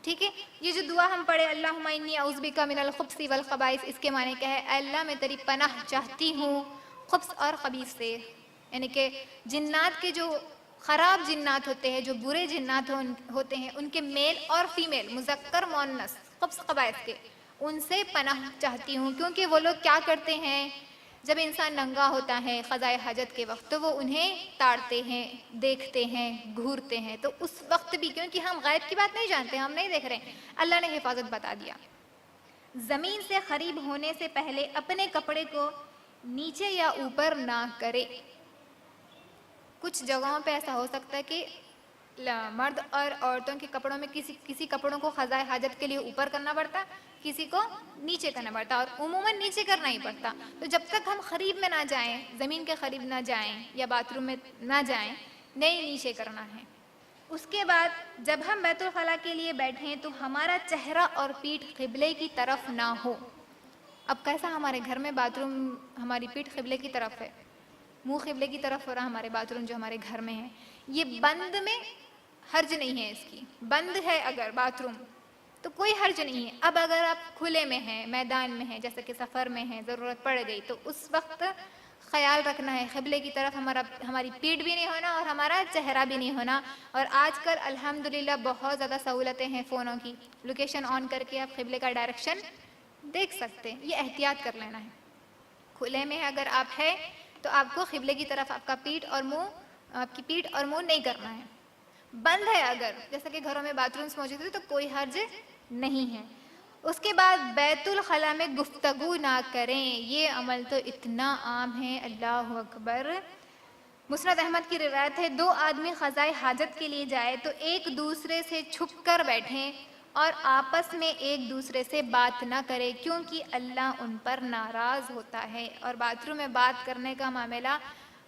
ٹھیک ہے؟ یہ جو دعا ہم پڑھے اللہم انی اعوذ بک من الخبث والخبائث، اس کے معنی کیا ہے؟ اے اللہ میں تیری پناہ چاہتی ہوں خبث اور خبیث سے، یعنی کہ جنات کے جو خراب جنات ہوتے ہیں، جو برے جنات ہوتے ہیں، ان کے میل اور فیمیل، مذکر مؤنث، خبث خبائث کے، ان سے پناہ چاہتی ہوں. کیونکہ وہ لوگ کیا کرتے ہیں، جب انسان ننگا ہوتا ہے قضاء حاجت کے وقت تو وہ انہیں تاڑتے ہیں، دیکھتے ہیں، گھورتے ہیں. تو اس وقت بھی کیونکہ ہم غیب کی بات نہیں جانتے، ہم نہیں دیکھ رہے ہیں، اللہ نے حفاظت بتا دیا. زمین سے قریب ہونے سے پہلے اپنے کپڑے کو نیچے یا اوپر نہ کرے. کچھ جگہوں پہ ایسا ہو سکتا ہے کہ مرد اور عورتوں کے کپڑوں میں کسی کپڑوں کو قضاء حاجت کے لیے اوپر کرنا پڑتا، کسی کو نیچے کرنا پڑتا، اور عموماً نیچے کرنا ہی پڑتا. تو جب تک ہم قریب میں نہ جائیں، زمین کے قریب نہ جائیں یا باتھ روم میں نہ جائیں، نہیں نیچے کرنا ہے. اس کے بعد جب ہم بیت الخلاء کے لیے بیٹھیں تو ہمارا چہرہ اور پیٹھ قبلے کی طرف نہ ہو. اب کیسا ہمارے گھر میں باتھ روم ہماری پیٹھ قبلے کی طرف ہے، منہ قبلے کی طرف ہو رہا ہمارے باتھ روم جو ہمارے گھر میں ہے. یہ بند میں حرج نہیں ہے، اس کی بند ہے اگر باتھ روم تو کوئی حرج نہیں ہے۔ اب اگر آپ کھلے میں ہیں، میدان میں ہیں، جیسے کہ سفر میں ہیں، ضرورت پڑ گئی، تو اس وقت خیال رکھنا ہے قبلے کی طرف ہماری پیٹھ بھی نہیں ہونا اور ہمارا چہرہ بھی نہیں ہونا۔ اور آج کل الحمدللہ بہت زیادہ سہولتیں ہیں فونوں کی، لوکیشن آن کر کے آپ قبلے کا ڈائریکشن دیکھ سکتے ہیں، یہ احتیاط کر لینا ہے۔ کھلے میں اگر آپ ہے تو آپ کو قبلے کی طرف آپ کی پیٹھ اور منہ نہیں کرنا ہے۔ بند ہے اگر، جیسا کہ گھروں میں باتھ رومز موجود ہیں، تو کوئی حرج نہیں ہے۔ اس کے بعد بیت الخلاء میں گفتگو نہ کریں، یہ عمل تو اتنا عام ہے، اللہ اکبر۔ مسند احمد کی روایت ہے، 2 آدمی قضائے حاجت کے لیے جائے تو ایک دوسرے سے چھپ کر بیٹھیں اور آپس میں ایک دوسرے سے بات نہ کرے، کیونکہ اللہ ان پر ناراض ہوتا ہے۔ اور باتھ روم میں بات کرنے کا معاملہ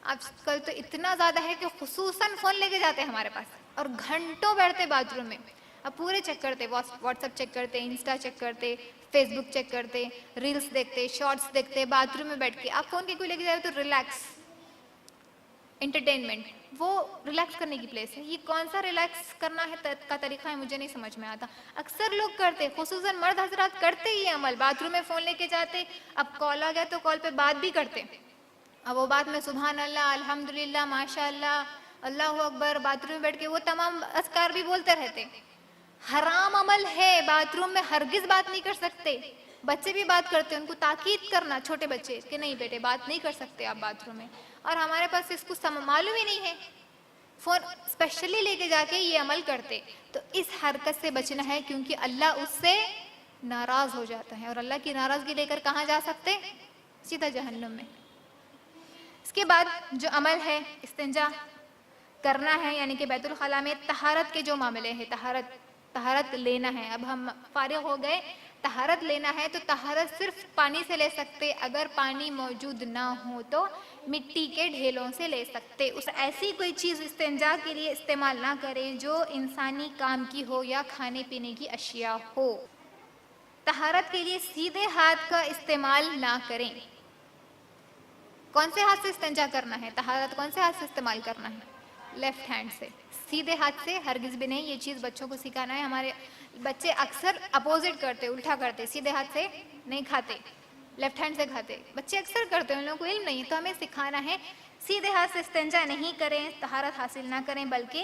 آج کل تو اتنا زیادہ ہے کہ خصوصاً فون لے کے جاتے ہیں ہمارے پاس اور گھنٹوں بیٹھتے باتھ روم میں، اب پورے چیک کرتے، واٹس ایپ چیک کرتے، انسٹا چیک کرتے، فیس بک چیک کرتے، ریلز دیکھتے، شارٹس دیکھتے، باتھ روم میں بیٹھ کے۔ آپ فون کے کوئی لے کے جائے تو ریلیکس، انٹرٹینمنٹ، وہ ریلیکس کرنے کی پلیس ہے۔ یہ کون سا ریلیکس کرنا ہے کا طریقہ ہے مجھے نہیں سمجھ میں آتا۔ اکثر لوگ کرتے، خصوصاً مرد حضرات کرتے یہ عمل، باتھ روم میں فون لے کے جاتے، اب کال آ گیا تو کال پہ بات بھی کرتے، اب وہ بات میں سبحان اللہ، الحمدللہ، ماشاء اللہ، اللہ اکبر، باتھ روم میں بیٹھ کے وہ تمام اذکار بھی بولتے رہتے۔ حرام عمل ہے، باتھ روم میں ہرگز بات نہیں کر سکتے۔ بچے بھی بات کرتے، ان کو تاکید کرنا، چھوٹے بچے، کہ نہیں بیٹے بات نہیں کر سکتے آپ باتھ روم میں، اور ہمارے پاس اس کو معلوم ہی نہیں ہے، فون اسپیشلی لے کے جا کے یہ عمل کرتے۔ تو اس حرکت سے بچنا ہے، کیونکہ اللہ اس سے ناراض ہو جاتا ہے، اور اللہ کی ناراضگی لے کر کہاں جا سکتے؟ سیدھا جہنم میں۔ اس کے بعد جو عمل ہے استنجا کرنا ہے، یعنی کہ بیت الخلاء میں طہارت کے جو معاملے ہیں، طہارت لینا ہے۔ اب ہم فارغ ہو گئے، طہارت لینا ہے تو طہارت صرف پانی سے لے سکتے، اگر پانی موجود نہ ہو تو مٹی کے ڈھیلوں سے لے سکتے۔ اس ایسی کوئی چیز استنجا کے لیے استعمال نہ کریں جو انسانی کام کی ہو یا کھانے پینے کی اشیاء ہو۔ طہارت کے لیے سیدھے ہاتھ کا استعمال نہ کریں۔ کون سے ہاتھ سے استنجا کرنا ہے؟ طہارت کون سے ہاتھ سے استعمال کرنا ہے؟ لیفٹ ہینڈ سے، سیدھے ہاتھ سے ہرگز بھی نہیں۔ یہ چیز بچوں کو سکھانا ہے۔ ہمارے بچے اکثر اپوزٹ کرتے، الٹا کرتے، سیدھے ہاتھ سے نہیں کھاتے، لیفٹ ہینڈ سے کھاتے، بچے اکثر کرتے ہیں، ان لوگوں کو علم نہیں، تو ہمیں سکھانا ہے سیدھے ہاتھ سے استنجا نہیں کریں، طہارت حاصل نہ کریں، بلکہ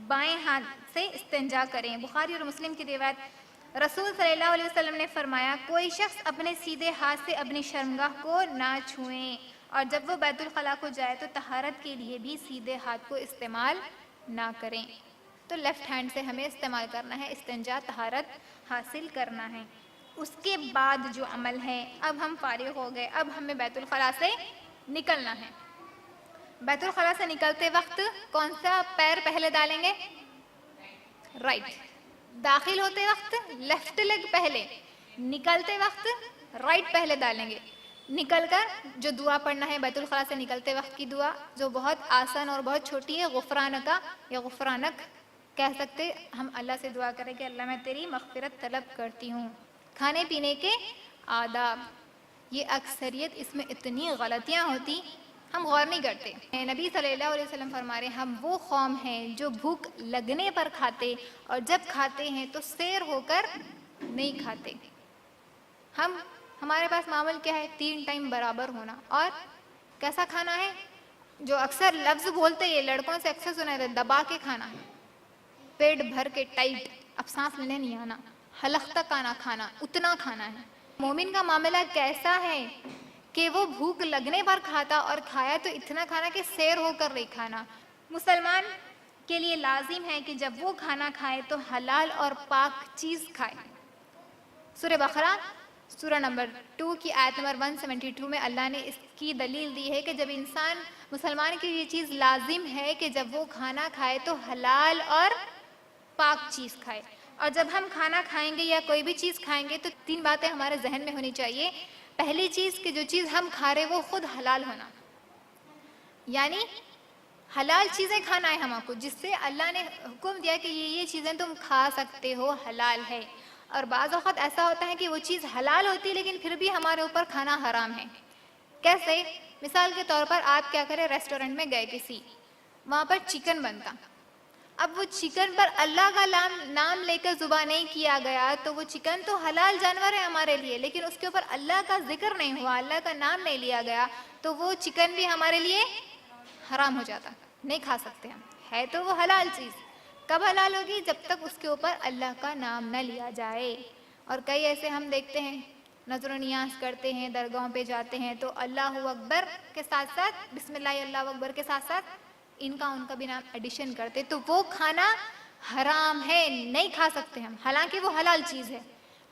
بائیں ہاتھ سے استنجا کریں۔ بخاری اور مسلم کی روایت، رسول صلی اللہ علیہ وسلم نے فرمایا، کوئی شخص اپنے سیدھے ہاتھ سے اپنی شرمگاہ کو نہ چھوئیں، اور جب وہ بیت الخلاء کو جائے تو طہارت کے لیے بھی سیدھے ہاتھ کو استعمال نہ کریں۔ تو لیفٹ ہینڈ سے ہمیں استعمال کرنا ہے، استنجا طہارت حاصل کرنا ہے۔ اس کے بعد جو عمل ہے، اب ہم فارغ ہو گئے، اب ہمیں بیت الخلاء سے نکلنا ہے۔ بیت الخلاء سے نکلتے وقت کون سا پیر پہلے ڈالیں گے؟ رائٹ۔ داخل ہوتے وقت لیفٹ لیگ پہلے، نکلتے وقت رائٹ پہلے ڈالیں گے۔ نکل کر جو دعا پڑھنا ہے بیت الخلاء سے نکلتے وقت کی دعا، جو بہت آسان اور بہت چھوٹی ہے، غفرانکا یا غفرانک کہہ سکتے۔ ہم اللہ سے دعا کریں کہ اللہ میں تیری مغفرت طلب کرتی ہوں۔ کھانے پینے کے آداب، یہ اکثریت اس میں اتنی غلطیاں ہوتی، ہم غور نہیں کرتے۔ نبی صلی اللہ علیہ وسلم فرما رہے ہیں، ہم وہ قوم ہیں جو بھوک لگنے پر کھاتے اور جب کھاتے ہیں تو سیر ہو کر نہیں کھاتے۔ ہمارے پاس معمول کیا ہے؟ 3 ٹائم برابر ہونا، اور کیسا کھانا ہے؟ جو اکثر لفظ بولتے، یہ لڑکوں سے اکثر سنا ہے، دبا کے کھانا ہے، پیٹ بھر کے ٹائٹ، اب سانس لینے نہیں آنا، حلق تک آنا کھانا، اتنا کھانا ہے۔ مومن کا معاملہ کیسا ہے کہ وہ بھوک لگنے پر کھاتا، اور کھایا تو اتنا کھانا کہ سیر ہو کر نہیں کھانا۔ مسلمان کے لیے لازم ہے کہ جب وہ کھانا کھائے تو حلال اور پاک چیز کھائے۔ سورہ بقرہ سورہ نمبر 2 کی آیت نمبر 172 میں اللہ نے اس کی دلیل دی ہے کہ جب مسلمان کی یہ چیز لازم ہے کہ جب وہ کھانا کھائے تو حلال اور پاک چیز کھائے۔ اور جب ہم کھانا کھائیں گے یا کوئی بھی چیز کھائیں گے تو 3 باتیں ہمارے ذہن میں ہونی چاہیے۔ پہلی چیز کہ جو چیز ہم کھا رہے وہ خود حلال ہونا، یعنی حلال چیزیں کھانا ہے ہم کو، جس سے اللہ نے حکم دیا کہ یہ چیزیں تم کھا سکتے ہو، حلال ہے۔ اور بعض اوقات ایسا ہوتا ہے کہ وہ چیز حلال ہوتی لیکن پھر بھی ہمارے اوپر کھانا حرام ہے۔ کیسے؟ مثال کے طور پر آپ کیا کریں، ریسٹورنٹ میں گئے کسی، وہاں پر چکن بنتا، اب وہ چکن پر اللہ کا نام لے کر ذبح نہیں کیا گیا تو وہ چکن تو حلال جانور ہے ہمارے لیے، لیکن اس کے اوپر اللہ کا ذکر نہیں ہوا، اللہ کا نام نہیں لیا گیا تو وہ چکن بھی ہمارے لیے حرام ہو جاتا، نہیں کھا سکتے ہم. ہے تو وہ حلال چیز، کب حلال ہوگی؟ جب تک اس کے اوپر اللہ کا نام نہ لیا جائے. اور کئی ایسے ہم دیکھتے ہیں نظر و نیاز کرتے ہیں، درگاہوں پہ جاتے ہیں تو اللہ اکبر کے ساتھ ساتھ بسم اللہ اللہ اکبر کے ساتھ ساتھ ان کا بھی نام ایڈیشن کرتے، تو وہ کھانا حرام ہے، نہیں کھا سکتے ہم، حالانکہ وہ حلال چیز ہے،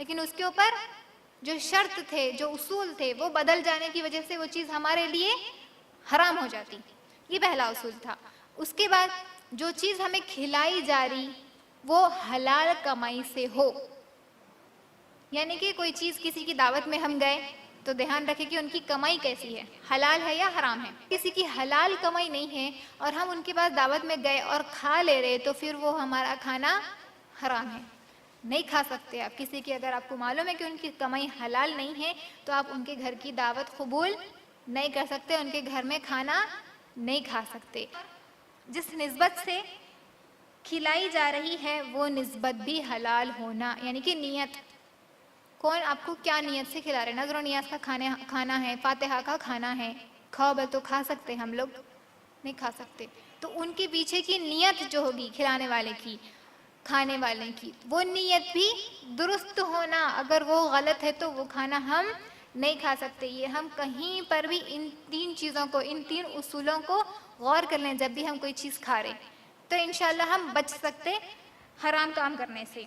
لیکن اس کے اوپر جو شرط تھے، جو اصول تھے، وہ بدل جانے کی وجہ سے وہ چیز ہمارے لیے حرام ہو جاتی. یہ پہلا اصول تھا. اس کے بعد جو چیز ہمیں کھلائی جا رہی وہ حلال کمائی سے ہو، یعنی کہ کوئی چیز کسی کی دعوت میں ہم گئے تو دھیان رکھیں کہ ان کی کمائی کیسی ہے، حلال ہے یا حرام ہے. کسی کی حلال کمائی نہیں ہے اور ہم ان کے پاس دعوت میں گئے اور کھا لے رہے تو پھر وہ ہمارا کھانا حرام ہے، نہیں کھا سکتے آپ. کسی کی اگر آپ کو معلوم ہے کہ ان کی کمائی حلال نہیں ہے تو آپ ان کے گھر کی دعوت قبول نہیں کر سکتے، ان کے گھر میں کھانا نہیں کھا سکتے. جس نسبت سے کھلائی جا رہی ہے وہ نسبت بھی حلال ہونا، یعنی کہ نیت، کون آپ کو کیا نیت سے کھلا رہے. نظر و نیاز کا کھانا ہے، فاتحہ کا کھانا ہے، کھاؤ بل تو کھا سکتے، ہم لوگ نہیں کھا سکتے. تو ان کے پیچھے کی نیت جو ہوگی کھلانے والے کی، کھانے والے کی، وہ نیت بھی درست ہونا. اگر وہ غلط ہے تو وہ کھانا ہم نہیں کھا سکتے. یہ ہم کہیں پر بھی ان تین چیزوں کو، ان تین اصولوں کو غور کر لیں جب بھی ہم کوئی چیز کھا رہے تو انشاءاللہ ہم بچ سکتے حرام کام کرنے سے.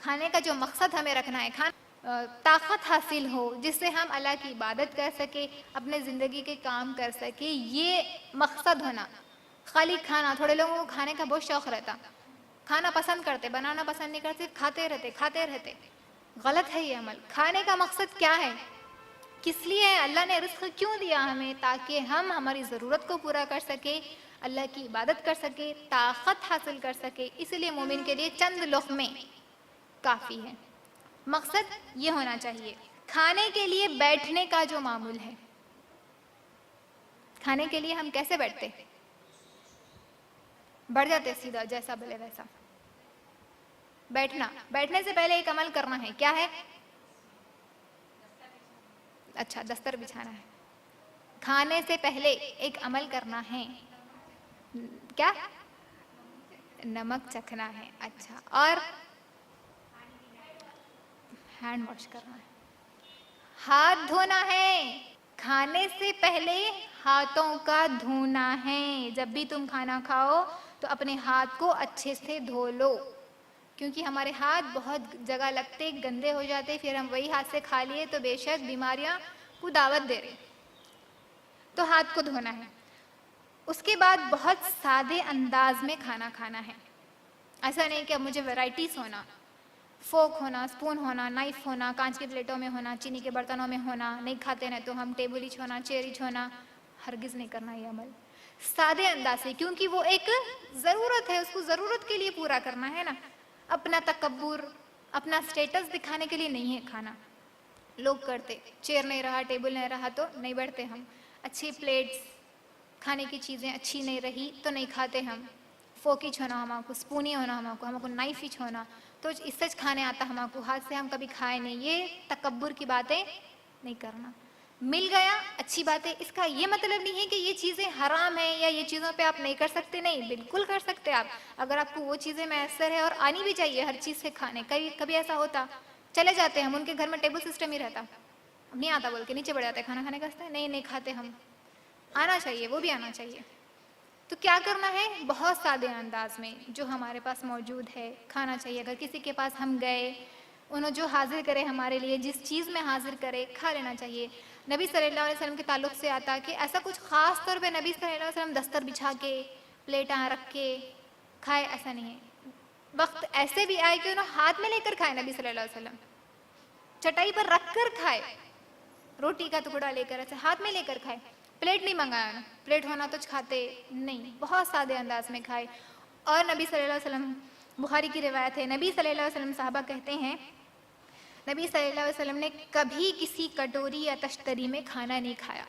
کھانے کا جو مقصد ہمیں رکھنا ہے، طاقت حاصل ہو جس سے ہم اللہ کی عبادت کر سکے، اپنے زندگی کے کام کر سکے، یہ مقصد ہونا. خالی کھانا، تھوڑے لوگوں کو کھانے کا بہت شوق رہتا، کھانا پسند کرتے، بنانا پسند نہیں کرتے، کھاتے رہتے. غلط ہے یہ عمل. کھانے کا مقصد کیا ہے؟ کس لیے اللہ نے رزق کیوں دیا ہمیں؟ تاکہ ہم ہماری ضرورت کو پورا کر سکے، اللہ کی عبادت کر سکے، طاقت حاصل کر سکے. اس لیے مومن کے لیے چند لقمے کافی ہے. مقصد یہ ہونا چاہیے. کھانے کے لیے بیٹھنے کا جو معمول ہے، کھانے کے لیے ہم کیسے بیٹھتے؟ بڑھ جاتے سیدھا، جیسا بولے ویسا. بیٹھنے سے پہلے ایک عمل کرنا ہے. کیا ہے؟ اچھا، دستر بچھانا ہے. کھانے سے پہلے ایک عمل کرنا ہے. کیا؟ نمک چکھنا ہے. اچھا، اور ہینڈ واش کرنا ہے، ہاتھ دھونا ہے. کھانے سے پہلے ہاتھوں کا دھونا ہے. جب بھی تم کھانا کھاؤ تو اپنے ہاتھ کو اچھے سے دھو لو، کیونکہ ہمارے ہاتھ بہت جگہ لگتے، گندے ہو جاتے، پھر ہم وہی ہاتھ سے کھا لیے تو بے شک بیماریاں کو دعوت دے رہے. تو ہاتھ کو دھونا ہے. اس کے بعد بہت سادے انداز میں کھانا کھانا ہے. ایسا نہیں کہ اب مجھے ورائٹیز ہونا، فورک ہونا، اسپون ہونا، نائف ہونا، کانچ کے پلیٹوں میں ہونا، چینی کے برتنوں میں ہونا، نہیں کھاتے ہیں تو ہم ٹیبل ہی چھونا، چیئر ہی چھونا. ہرگز نہیں کرنا یہ عمل. سادے انداز سے، کیونکہ وہ ایک ضرورت ہے، اس کو ضرورت کے لیے پورا کرنا ہے نا. اپنا تکبر، اپنا سٹیٹس دکھانے کے لیے نہیں ہے کھانا. لوگ کرتے، چیئر نہیں رہا، ٹیبل نہیں رہا تو نہیں بیٹھتے ہم. اچھی پلیٹس، کھانے کی چیزیں اچھی نہیں رہی تو نہیں کھاتے ہم. فورک ہی چھونا ہم کو، اسپون ہی ہونا ہم کو، نائف ہی چھونا. تو اس سے کھانے آتا ہم کو، ہاتھ سے ہم کبھی کھائے نہیں. یہ تکبر کی باتیں نہیں کرنا. مل گیا اچھی بات ہے. اس کا یہ مطلب نہیں ہے کہ یہ چیزیں حرام ہیں یا یہ چیزوں پہ آپ نہیں کر سکتے. نہیں، بالکل کر سکتے آپ، اگر آپ کو وہ چیزیں میسر ہے، اور آنی بھی چاہیے ہر چیز سے کھانے. کبھی ایسا ہوتا چلے جاتے ہم، ان کے گھر میں ٹیبل سسٹم ہی رہتا، نہیں آتا بول کے نیچے بڑھ جاتے کھانا کھانے کا. نہیں کھاتے ہم. آنا چاہیے، وہ بھی آنا چاہیے. تو کیا کرنا ہے؟ بہت سادے انداز میں جو ہمارے پاس موجود ہے کھانا چاہیے. اگر کسی کے پاس ہم گئے، انہوں جو حاضر کرے ہمارے لیے، جس چیز میں حاضر کرے کھا لینا چاہیے. نبی صلی اللہ علیہ وسلم کے تعلق سے آتا کہ ایسا کچھ خاص طور پہ نبی صلی اللہ علیہ وسلم دستر بچھا کے، پلیٹاں رکھ کے کھائے، ایسا نہیں ہے. وقت ایسے بھی آئے کہ انہوں ہاتھ میں لے کر کھائے. نبی صلی اللہ علیہ وسلم چٹائی پر رکھ کر کھائے، روٹی کا ٹکڑا لے کر ایسے ہاتھ میں لے کر کھائے. پلیٹ نہیں منگایا، پلیٹ ہونا تو کھاتے نہیں، بہت سادے انداز میں کھائے. اور نبی صلی اللہ علیہ وسلم، بخاری کی روایت ہے، نبی صلی اللہ علیہ وسلم صحابہ کہتے ہیں نبی صلی اللہ علیہ وسلم نے کبھی کسی کٹوری یا تشتری میں کھانا نہیں کھایا،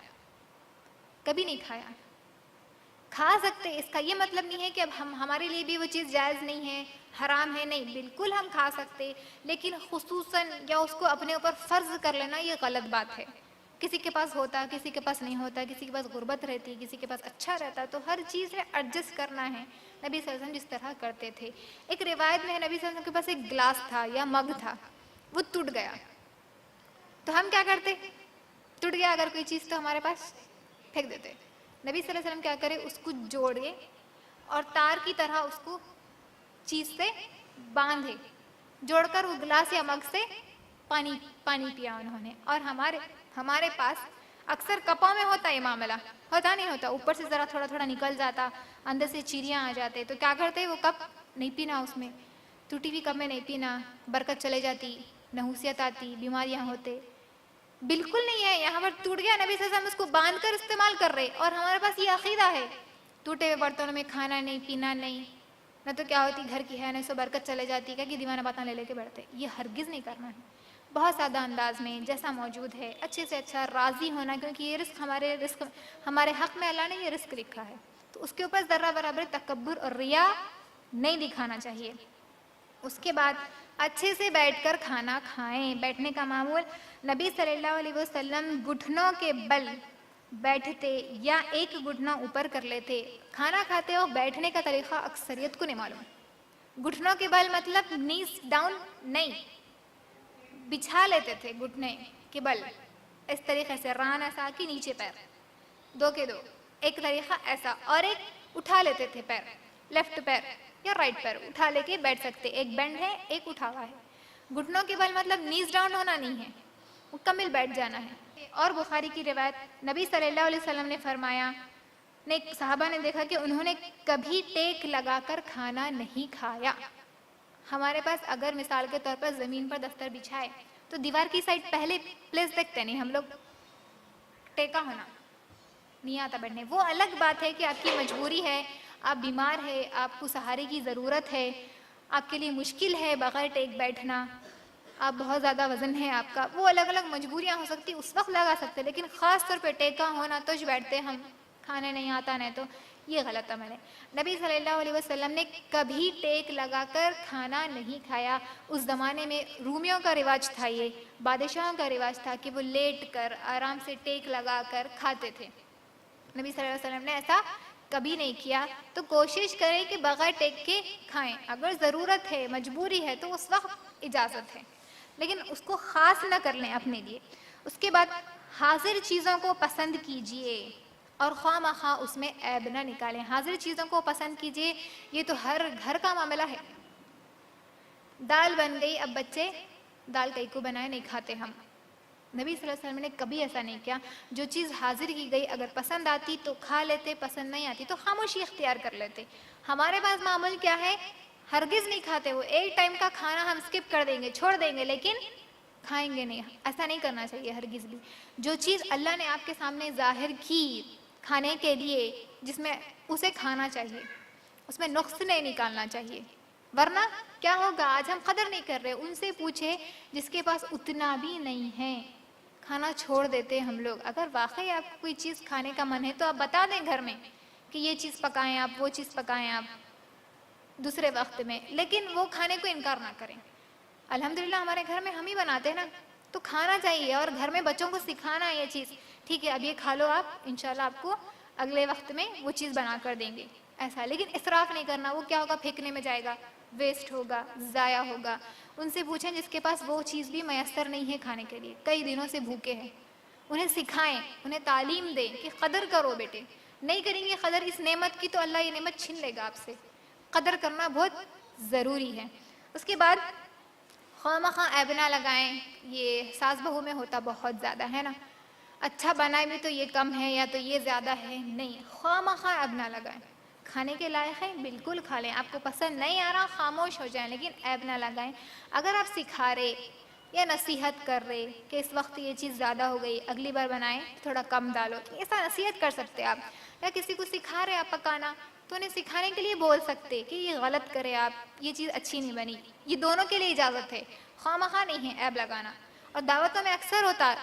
کبھی نہیں کھایا. کھا سکتے، اس کا یہ مطلب نہیں ہے کہ اب ہمارے لیے بھی وہ چیز جائز نہیں ہے، حرام ہے، نہیں، بالکل ہم کھا سکتے، لیکن خصوصاً یا اس کو اپنے اوپر فرض کر لینا یہ غلط بات ہے۔ کسی کے پاس ہوتا، کسی کے پاس نہیں ہوتا، کسی کے پاس غربت رہتی، کسی کے پاس اچھا رہتا، تو ہر چیز ہے ایڈجسٹ کرنا ہے۔ نبی صلی اللہ علیہ وسلم جس طرح کرتے تھے، ایک روایت میں ہے نبی صلی اللہ علیہ وسلم کے پاس ایک گلاس تھا یا مگ تھا، وہ ٹوٹ گیا، تو ہم کیا کرتے؟ ٹوٹ گیا اگر کوئی چیز تو ہمارے پاس پھینک دیتے۔ نبی صلی اللہ علیہ وسلم کیا کرے، اس کو جوڑے اور تار کی طرح اس کو چیز سے باندھے، جوڑ کر وہ گلاس یا مگ سے پانی پیا انہوں نے۔ اور ہمارے پاس اکثر کپوں میں ہوتا یہ معاملہ، ہوتا نہیں ہوتا، اوپر سے ذرا تھوڑا تھوڑا نکل جاتا، اندر سے چیریاں آ جاتے، تو کیا کرتے وہ کپ نہیں پینا، اس میں ٹوٹی ہوئی کپ میں نہیں پینا، برکت چلے جاتی، نحوسیت آتی، بیماریاں ہوتے۔ بالکل نہیں ہے، یہاں پر ٹوٹ گیا، نبی صلی اللہ علیہ وسلم اس کو باندھ کر استعمال کر رہے، اور ہمارے پاس یہ عقیدہ ہے ٹوٹے ہوئے برتنوں میں کھانا نہیں، پینا نہیں، نہ تو کیا ہوتی گھر کی ہے نہ سو برکت چلے جاتی، کہ دیوانہ باتیں لے کے بیٹھتے، یہ ہرگز نہیں کرنا ہے۔ بہت سادہ انداز میں جیسا موجود ہے اچھے سے اچھا راضی ہونا، کیونکہ یہ رزق ہمارے حق میں اللہ نے یہ رزق لکھا ہے، تو اس کے اوپر ذرہ برابر تکبر اور ریا نہیں دکھانا چاہیے۔ اس کے بعد اچھے سے بیٹھ کر کھانا کھائیں۔ بیٹھنے کا معمول، نبی صلی اللہ علیہ وسلم گھٹنوں کے بل بیٹھتے یا ایک گھٹنا اوپر کر لیتے۔ کھانا کھاتے ہو بیٹھنے کا طریقہ اکثریت کو نہیں معلوم۔ گھٹنوں کے بل مطلب نیز ڈاؤن نہیں، بچھا لیتے تھے گھٹنے کے بل اس طریقے سے، ران ایسا کہ نیچے پیر دو کے دو، ایک طریقہ ایسا، اور ایک اٹھا لیتے تھے پیر، لیفٹ پیر یا رائٹ پیر اٹھا لے کے بیٹھ سکتے، ایک بینڈ ہے ایک اٹھا ہوا ہے۔ گھٹنوں کے بل مطلب نیز ڈاؤن ہونا نہیں ہے، مکمل بیٹھ جانا ہے۔ اور بخاری کی روایت، نبی صلی اللہ علیہ وسلم نے فرمایا، صحابہ نے دیکھا کہ انہوں نے کبھی ٹیک لگا کر کھانا نہیں کھایا۔ ہمارے پاس اگر مثال کے طور پر زمین پر دفتر بچھائے تو دیوار کی سائڈ پہلے پلیس دیکھتے نہیں ہم لوگ، ٹیکا ہونا نہیں آتا بیٹھنے۔ وہ الگ بات ہے کہ آپ کی مجبوری ہے، آپ بیمار ہے، آپ کو سہارے کی ضرورت ہے، آپ کے لیے مشکل ہے بغیر ٹیک بیٹھنا، آپ بہت زیادہ وزن ہے آپ کا، وہ الگ الگ مجبوریاں ہو سکتی، اس وقت لگا سکتے، لیکن خاص طور پہ ٹیکا ہونا تو بیٹھتے ہم، کھانے نہیں آتا نہیں، تو یہ غلط عمل ہے۔ نبی صلی اللہ علیہ وسلم نے کبھی ٹیک لگا کر کھانا نہیں کھایا۔ اس زمانے میں رومیوں کا رواج تھا، یہ بادشاہوں کا رواج تھا کہ وہ لیٹ کر آرام سے ٹیک لگا کر کھاتے تھے۔ نبی صلی اللہ علیہ وسلم نے ایسا کبھی نہیں کیا، تو کوشش کریں کہ بغیر ٹیک کے کھائیں۔ اگر ضرورت ہے، مجبوری ہے، تو اس وقت اجازت ہے، لیکن اس کو خاص نہ کر لیں اپنے لیے۔ اس کے بعد حاضر چیزوں کو پسند کیجئے اور خواہ مخواہ اس میں عیب نہ نکالیں۔ حاضر چیزوں کو پسند کیجئے، یہ تو ہر گھر کا معاملہ ہے۔ دال بن گئی، اب بچے دال کئی کو بنائے نہیں کھاتے ہم، نبی صلی اللہ علیہ وسلم نے کبھی ایسا نہیں کیا۔ جو چیز حاضر کی گئی اگر پسند آتی تو کھا لیتے، پسند نہیں آتی تو خاموشی اختیار کر لیتے۔ ہمارے پاس معمول کیا ہے، ہرگز نہیں کھاتے، وہ ایک ٹائم کا کھانا ہم سکپ کر دیں گے، چھوڑ دیں گے، لیکن کھائیں گے نہیں۔ ایسا نہیں کرنا چاہیے ہرگز بھی۔ جو چیز اللہ نے آپ کے سامنے ظاہر کی کھانے کے لیے، جس میں اسے کھانا چاہیے، اس میں نقص نہیں نکالنا چاہیے، ورنہ کیا ہوگا، آج ہم قدر نہیں کر رہے۔ ان سے پوچھے جس کے پاس اتنا بھی نہیں ہے، کھانا چھوڑ دیتے ہم لوگ۔ اگر واقعی آپ کو کوئی چیز کھانے کا من ہے تو آپ بتا دیں گھر میں کہ یہ چیز پکائیں آپ، وہ چیز پکائیں آپ دوسرے وقت میں، لیکن وہ کھانے کو انکار نہ کریں۔ الحمدللہ ہمارے گھر میں ہم ہی بناتے ہیں نا، تو کھانا چاہیے، اور گھر میں بچوں کو سکھانا یہ چیز، ٹھیک ہے اب یہ کھا لو آپ، انشاءاللہ آپ کو اگلے وقت میں وہ چیز بنا کر دیں گے، ایسا۔ لیکن اسراف نہیں کرنا، وہ کیا ہوگا، پھینکنے میں جائے گا، ویسٹ ہوگا، ضائع ہوگا۔ ان سے پوچھیں جس کے پاس وہ چیز بھی میسر نہیں ہے کھانے کے لیے، کئی دنوں سے بھوکے ہیں، انہیں سکھائیں، انہیں تعلیم دیں کہ قدر کرو بیٹے، نہیں کریں گے قدر اس نعمت کی تو اللہ یہ نعمت چھین لے گا آپ سے۔ قدر کرنا بہت ضروری ہے۔ اس کے بعد خواہ مخواہ عیب نہ لگائیں، یہ ساس بہو میں ہوتا بہت زیادہ ہے نا، اچھا بنائے بھی تو یہ کم ہے یا تو یہ زیادہ ہے، نہیں، خواہ مخواہ عیب نہ لگائیں۔ کھانے کے لائق ہے بالکل کھا لیں، آپ کو پسند نہیں آ رہا خاموش ہو جائیں، لیکن عیب نہ لگائیں۔ اگر آپ سکھا رہے یا نصیحت کر رہے کہ اس وقت یہ چیز زیادہ ہو گئی، اگلی بار بنائیں تھوڑا کم ڈالو، ایسا نصیحت کر سکتے آپ۔ یا کسی کو سکھا رہے آپ پکانا تو انہیں سکھانے کے لیے بول سکتے کہ یہ غلط کرے آپ، یہ چیز اچھی نہیں بنی، یہ دونوں کے لیے اجازت ہے، خواہ مخواہ نہیں ہے عیب لگانا۔ اور دعوتوں میں اکثر ہوتا،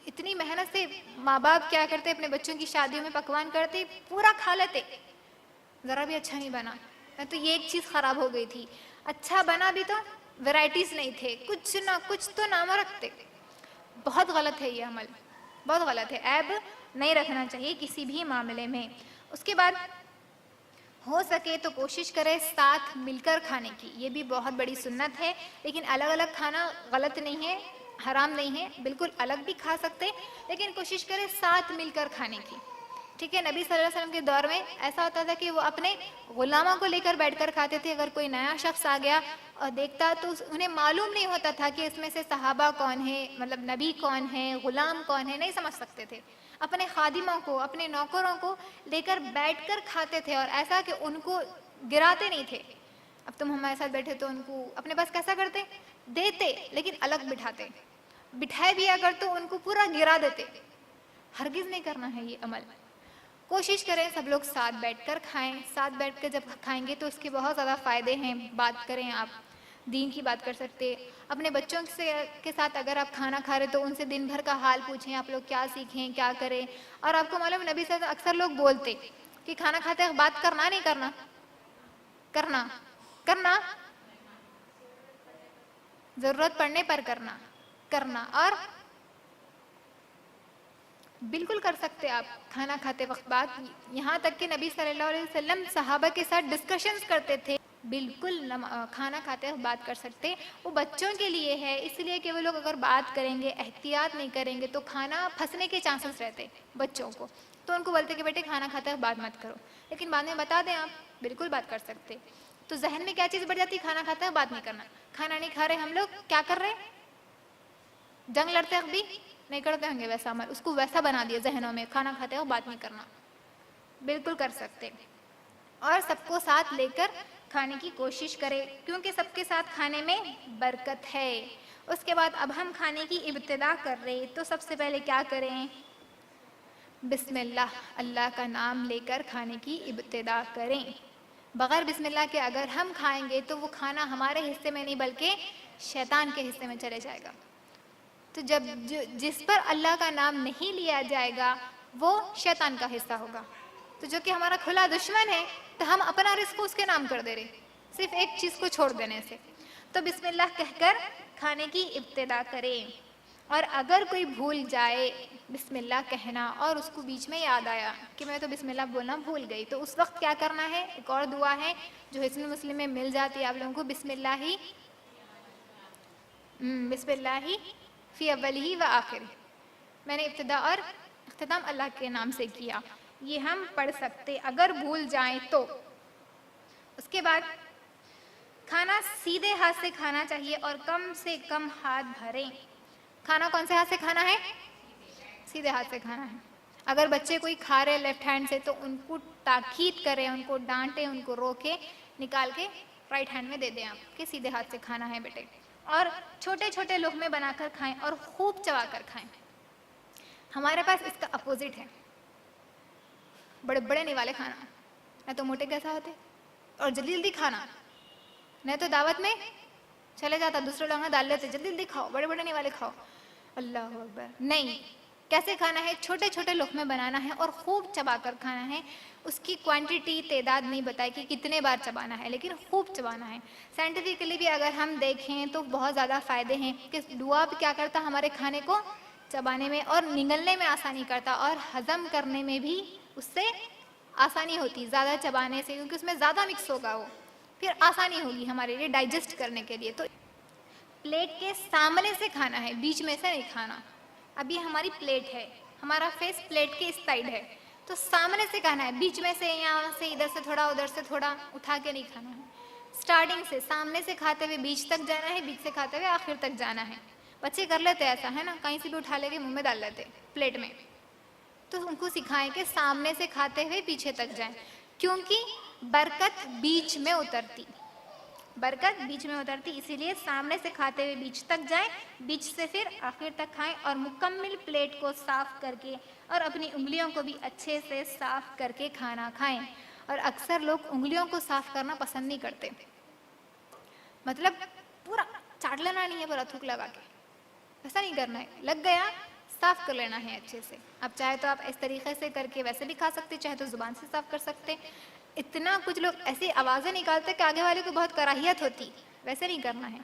اتنی محنت سے ماں باپ کیا کرتے، اپنے بچوں کی شادیوں میں پکوان کرتے، پورا کھا لیتے، ذرا بھی اچھا نہیں بنا، میں تو یہ ایک چیز خراب ہو گئی تھی، اچھا بنا بھی تو ورائٹیز نہیں تھے، کچھ نہ کچھ تو نام رکھتے. بہت غلط ہے یہ عمل، بہت غلط ہے. عیب نہیں رکھنا چاہیے کسی بھی معاملے میں. اس کے بعد ہو سکے تو کوشش کرے ساتھ مل کر کھانے کی، یہ بھی بہت بڑی سنت ہے. لیکن الگ الگ کھانا غلط نہیں ہے، حرام نہیں ہے، بالکل الگ بھی کھا سکتے، لیکن کوشش کرے ساتھ مل کر کھانے کی. ٹھیک ہے. نبی صلی اللہ علیہ وسلم کے دور میں ایسا ہوتا تھا کہ وہ اپنے غلاموں کو لے کر بیٹھ کر کھاتے تھے. اگر کوئی نیا شخص آ گیا اور دیکھتا تو انہیں معلوم نہیں ہوتا تھا کہ اس میں سے صحابہ کون ہے، مطلب نبی کون ہے، غلام کون ہے، نہیں سمجھ سکتے تھے. اپنے خادموں کو، اپنے نوکروں کو لے کر بیٹھ کر کھاتے تھے، اور ایسا کہ ان کو گراتے نہیں تھے. اب تم ہمارے ساتھ بیٹھے تو ان کو اپنے پاس کیسا کرتے؟ دیتے، لیکن الگ بٹھاتے. بٹھائے بھی اگر تو ان کو پورا گرا دیتے. ہرگز نہیں کرنا ہے یہ عمل. کوشش کریں سب لوگ ساتھ بیٹھ کر کھائیں. ساتھ بیٹھ کر جب کھائیں گے تو اس کے بہت زیادہ فائدے ہیں. بات کریں آپ، دین کی بات کر سکتے. اپنے بچوں کے ساتھ اگر آپ کھانا کھا رہے تو ان سے دن بھر کا حال پوچھیں، آپ لوگ کیا سیکھیں، کیا کریں. اور آپ کو معلوم نبی صلی اللہ علیہ وسلم اکثر لوگ بولتے کہ کھانا کھاتے وقت بات کرنا نہیں کرنا، کرنا کرنا ضرورت پڑنے پر کرنا، کرنا. اور بالکل کر سکتے آپ کھانا کھاتے وقت بات، یہاں تک کہ نبی صلی اللہ علیہ وسلم صحابہ کے ساتھ ڈسکشنز کرتے تھے. بالکل کھانا کھاتے وقت بات کر سکتے. وہ بچوں کے لیے ہے، اس لیے کہ وہ لوگ اگر بات کریں گے، احتیاط نہیں کریں گے تو کھانا پھنسنے کے چانسز رہتے بچوں کو. تو ان کو بولتے کہ بیٹے کھانا کھاتے وقت بات مت کرو. لیکن بعد میں بتا دیں آپ بالکل بات کر سکتے. تو ذہن میں کیا چیز بڑھ جاتی؟ کھانا کھاتے وقت بات نہیں کرنا. کھانا نہیں کھا رہے ہم لوگ کیا کر رہے؟ جنگ لڑتے وقت بھی نہیں کرتے ہوں گے ویسا عمل، اس کو ویسا بنا دیا ذہنوں میں، کھانا کھاتے وقت بات نہیں کرنا. بالکل کر سکتے. اور سب کو ساتھ لے کر کھانے کی کوشش کرے، کیونکہ سب کے ساتھ کھانے میں برکت ہے. اس کے بعد اب ہم کھانے کی ابتدا کر رہے تو سب سے پہلے کیا کریں؟ بسم اللہ، اللہ کا نام لے کر کھانے کی ابتدا کریں. بغیر بسم اللہ کے اگر ہم کھائیں گے تو وہ کھانا ہمارے حصے میں نہیں بلکہ شیطان کے حصے میں چلے جائے گا. تو جب جس پر اللہ کا نام نہیں لیا جائے گا وہ شیطان کا حصہ ہوگا. تو جو کہ ہمارا کھلا دشمن ہے، تو ہم اپنا رزق اس کے نام کر دے رہے صرف ایک چیز کو چھوڑ دینے سے. تو بسم اللہ کہہ کر کھانے کی ابتدا کریں. اور اگر کوئی بھول جائے بسم اللہ کہنا اور اس کو بیچ میں یاد آیا کہ میں تو بسم اللہ بولنا بھول گئی، تو اس وقت کیا کرنا ہے؟ ایک اور دعا ہے جو حسن مسلم میں مل جاتی ہے آپ لوگوں کو. بسم اللہ فی اولی و آخر، میں نے ابتدا اور اختتام اللہ کے نام سے کیا. یہ ہم پڑھ سکتے اگر بھول جائیں تو. اس کے بعد کھانا سیدھے ہاتھ سے کھانا چاہیے اور کم سے کم ہاتھ بھریں. کھانا کون سے ہاتھ سے کھانا ہے؟ سیدھے ہاتھ سے کھانا ہے. اگر بچے کوئی کھا رہے لیفٹ ہینڈ سے تو ان کو تاکید کریں، ان کو ڈانٹیں، ان کو روکیں، نکال کے رائٹ ہینڈ میں دے دیں آپ کہ سیدھے ہاتھ سے کھانا ہے بیٹے. اور چھوٹے چھوٹے لقمے بنا کر کھائیں اور خوب چبا کر کھائیں. ہمارے پاس اس کا اپوزٹ ہے، بڑے بڑے نہیں والے کھانا. نہ تو موٹے کیسا ہوتے اور جلدی جلدی کھانا، نہیں تو دعوت میں چلے جاتا دوسرے لوگ ڈال لیتے جلدی جلدی کھاؤ، بڑے بڑے نہیں والے کھاؤ. اللہ اکبر. نہیں، کیسے کھانا ہے؟ چھوٹے چھوٹے لقمے بنانا ہے اور خوب چبا کر کھانا ہے. اس کی کوانٹیٹی تعداد نہیں بتائی کہ کتنے بار چبانا ہے، لیکن خوب چبانا ہے. سائنٹیفکلی بھی اگر ہم دیکھیں تو بہت زیادہ فائدے ہیں کہ دعا بھی کیا کرتا ہمارے کھانے کو چبانے میں اور نگلنے میں آسانی کرتا، اور ہضم کرنے میں بھی اس سے آسانی ہوتی زیادہ چبانے سے، کیونکہ اس میں زیادہ مکس ہوگا، وہ پھر آسانی ہوگی ہمارے لیے ڈائجسٹ کرنے کے لیے. تو پلیٹ کے سامنے سے کھانا ہے، بیچ میں سے نہیں کھانا. ابھی ہماری پلیٹ ہے، ہمارا فیس پلیٹ کے اس سائڈ ہے، تو سامنے سے کھانا ہے، بیچ میں سے یہاں سے ادھر سے تھوڑا ادھر سے تھوڑا اٹھا کے نہیں کھانا ہے. سٹارٹنگ سے سامنے سے کھاتے ہوئے بیچ تک جانا ہے، بیچ سے کھاتے ہوئے آخر تک جانا ہے. بچے کر لیتے ایسا ہے نا، کہیں سے بھی اٹھا لے کے منہ میں ڈال لیتے پلیٹ میں. تو ان کو سکھائیں کہ سامنے سے کھاتے ہوئے پیچھے تک جائیں، کیونکہ برکت بیچ میں اترتی، برکت بیچ میں اترتی. اسی لیے سامنے سے کھاتے ہوئے بیچ تک جائیں، بیچ سے پھر آخر تک کھائیں، اور مکمل پلیٹ کو صاف کر کے اور اپنی انگلیوں کو بھی اچھے سے صاف کر کے کھانا کھائیں. اور اکثر لوگ انگلیوں کو صاف کرنا پسند نہیں کرتے، مطلب پورا چاٹ لینا نہیں ہے پورا تھوک لگا کے، ایسا نہیں کرنا ہے. لگ گیا صاف کر لینا ہے اچھے سے. اب چاہے تو آپ اس طریقے سے کر کے ویسے بھی کھا سکتے، چاہے تو زبان سے صاف کر سکتے. اتنا کچھ لوگ ایسی آوازیں نکالتے کہ آگے والے کو بہت کراہیت ہوتی، ویسے نہیں کرنا ہے.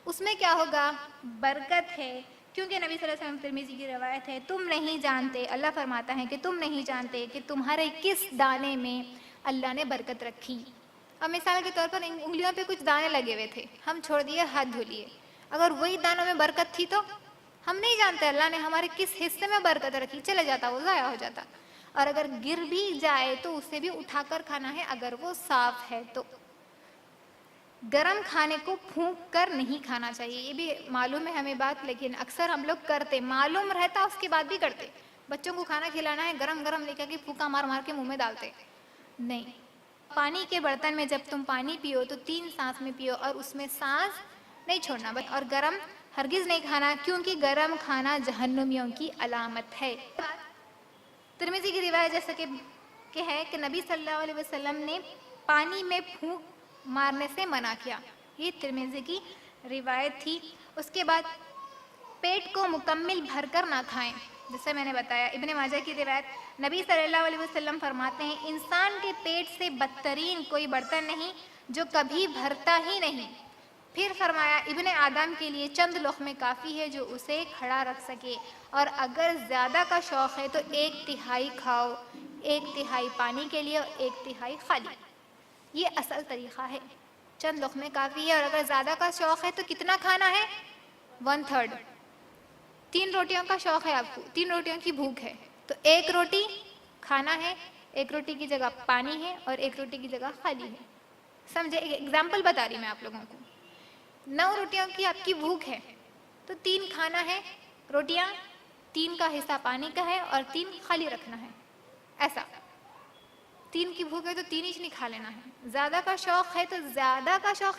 اس میں کیا ہوگا؟ برکت ہے، کیونکہ نبی صلی اللہ علیہ وسلم ترمذی کی روایت ہے، تم نہیں جانتے، اللہ فرماتا ہے کہ تم نہیں جانتے کہ تمہارے کس دانے میں اللہ نے برکت رکھی. اب مثال کے طور پر انگلیوں پہ کچھ دانے لگے ہوئے تھے، ہم چھوڑ دیے، ہاتھ دھو لیے. اگر وہی دانوں میں برکت تھی تو ہم نہیں جانتے اللہ نے ہمارے کس حصے میں برکت رکھی، چلے جاتا، وہ ضائع ہو جاتا. اور اگر گر بھی جائے تو اسے بھی اٹھا کر کھانا ہے اگر وہ صاف ہے تو. گرم کھانے کو پھونک کر نہیں کھانا چاہیے. یہ بھی معلوم ہے ہمیں بات، لیکن اکثر ہم لوگ کرتے، معلوم رہتا اس کے بعد بھی کرتے. بچوں کو کھانا کھلانا ہے، گرم گرم لے کے پھونکا مار مار کے منہ میں ڈالتے. نہیں. پانی کے برتن میں جب تم پانی پیو تو 3 سانس میں پیو اور اس میں سانس نہیں چھوڑنا. اور گرم ہرگز نہیں کھانا، کیونکہ گرم کھانا جہنمیوں کی علامت ہے. ترمذی کی روایت جیسا کہ ہے کہ نبی صلی اللہ علیہ وسلم نے پانی میں پھونک مارنے سے منع کیا. یہ ترمذی کی روایت تھی. اس کے بعد پیٹ کو مکمل بھر کر نہ کھائیں، جیسے میں نے بتایا. ابن ماجہ کی روایت، نبی صلی اللہ علیہ وسلم فرماتے ہیں انسان کے پیٹ سے بدترین کوئی برتن نہیں جو کبھی بھرتا ہی نہیں. پھر فرمایا ابن آدم کے لیے چند لقمے کافی ہے جو اسے کھڑا رکھ سکے، اور اگر زیادہ کا شوق ہے تو 1/3 کھاؤ، 1/3 پانی کے لیے اور 1/3 خالی. یہ اصل طریقہ ہے. چند لقمے کافی ہے، اور اگر زیادہ کا شوق ہے تو کتنا کھانا ہے؟ 1/3. 3 روٹیوں کا شوق ہے آپ کو، 3 روٹیوں کی بھوک ہے تو 1 روٹی کھانا ہے، 1 روٹی کی جگہ پانی ہے اور 1 روٹی کی جگہ خالی ہے. سمجھے؟ ایک ایگزامپل بتا رہی میں آپ لوگوں کو. 9 روٹیوں کی آپ کی بھوک ہے تو 3 کھانا ہے روٹیاں، 3 کا حصہ پانی کا ہے اور 3 خالی رکھنا ہے. ایسا 3 کی بھوک ہے تو 3 ہی نہیں کھا لینا ہے. زیادہ کا شوق ہے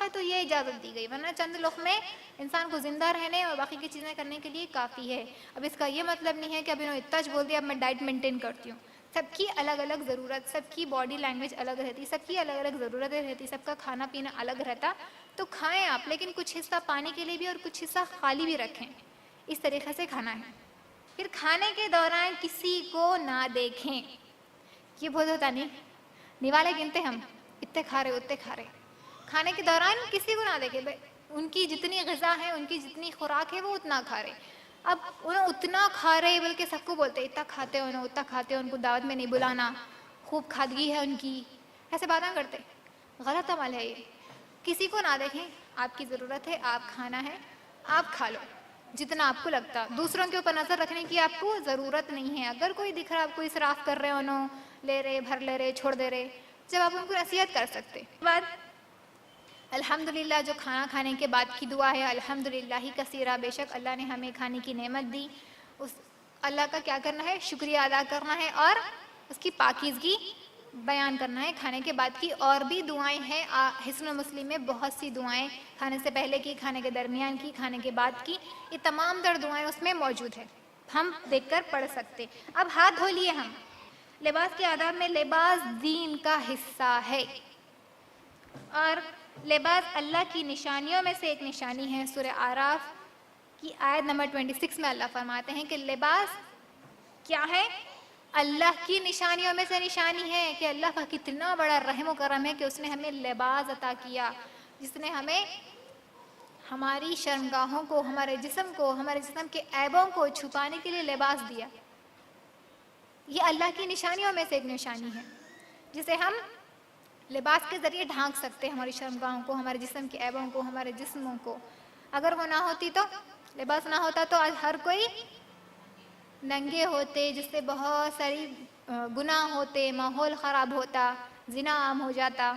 تو یہ اجازت دی گئی، ورنہ چند لقمے انسان کو زندہ رہنے اور باقی کی چیزیں کرنے کے لیے کافی ہے. اب اس کا یہ مطلب نہیں ہے کہ اب انہوں اتنا بول دیا اب میں ڈائٹ مینٹین کرتی ہوں. سب کی الگ الگ ضرورت، سب کی باڈی لینگویج الگ رہتی، سب کی الگ الگ ضرورتیں رہتی، سب کا کھانا پینا الگ رہتا. تو کھائیں آپ، لیکن کچھ حصہ پانی کے لیے بھی اور کچھ حصہ خالی بھی رکھیں. اس طریقے سے کھانا ہے. پھر کھانے کے دوران کسی کو نہ دیکھیں. یہ بہت ہوتا نہیں، نوالے گنتے ہم، اتنے کھا رہے اتنے کھا رہے. کھانے کے دوران کسی کو نہ دیکھیں. ان کی جتنی غذا ہے، ان کی جتنی خوراک ہے وہ اتنا کھا رہے. اب انہوں اتنا کھا رہے بلکہ سب کو بولتے اتنا کھاتے ہو، انہوں اتنا کھاتے ہو، ان کو دعوت میں نہیں بلانا، خوب کھادگی ہے ان کی، ایسے باتیں کرتے. غلط عمل ہے یہ. کسی کو نہ دیکھیں. آپ کی ضرورت ہے، آپ کھانا ہے، آپ کھا لو جتنا آپ کو لگتا. دوسروں کے اوپر نظر رکھنے کی آپ کو ضرورت نہیں ہے. اگر کوئی دکھ رہا آپ کو اسراف کر رہے انہوں، لے رہے، بھر لے رہے، چھوڑ دے رہے، جب آپ ان کو نصیحت کر سکتے. بعد الحمدللہ جو کھانا کھانے کے بعد کی دعا ہے، الحمدللہ ہی کثیرہ، بے شک اللہ نے ہمیں کھانے کی نعمت دی. اس اللہ کا کیا کرنا ہے؟ شکریہ ادا کرنا ہے اور اس کی پاکیزگی بیان کرنا ہے. کھانے کے بعد کی اور بھی دعائیں ہیں، حسن مسلم میں بہت سی دعائیں، کھانے سے پہلے کی، کھانے کے درمیان کی، کھانے کے بعد کی، یہ تمام تر دعائیں اس میں موجود ہیں، ہم دیکھ کر پڑھ سکتے. اب ہاتھ دھو لیے ہم. لباس کے آداب میں لباس دین کا حصہ ہے، اور لباس اللہ کی نشانیوں میں سے ایک نشانی ہے. سورہ اعراف کی آیت نمبر 26 میں اللہ فرماتے ہیں کہ لباس کیا ہے؟ اللہ کی نشانیوں میں سے نشانی ہے کہ اللہ کا کتنا بڑا رحم و کرم ہے کہ اس نے ہمیں لباس عطا کیا، جس نے ہمیں ہماری شرمگاہوں کو، ہمارے جسم کے عیبوں کو چھپانے کے لیے لباس دیا. یہ اللہ کی نشانیوں میں سے ایک نشانی ہے جسے ہم لباس کے ذریعے ڈھانک سکتے ہیں، ہماری شرمگاہوں کو، ہمارے جسم کے عیبوں کو، ہمارے جسموں کو. اگر وہ نہ ہوتی تو، لباس نہ ہوتا تو آج ہر کوئی ننگے ہوتے، جس سے بہت ساری گناہ ہوتے، ماحول خراب ہوتا، زنا عام ہو جاتا،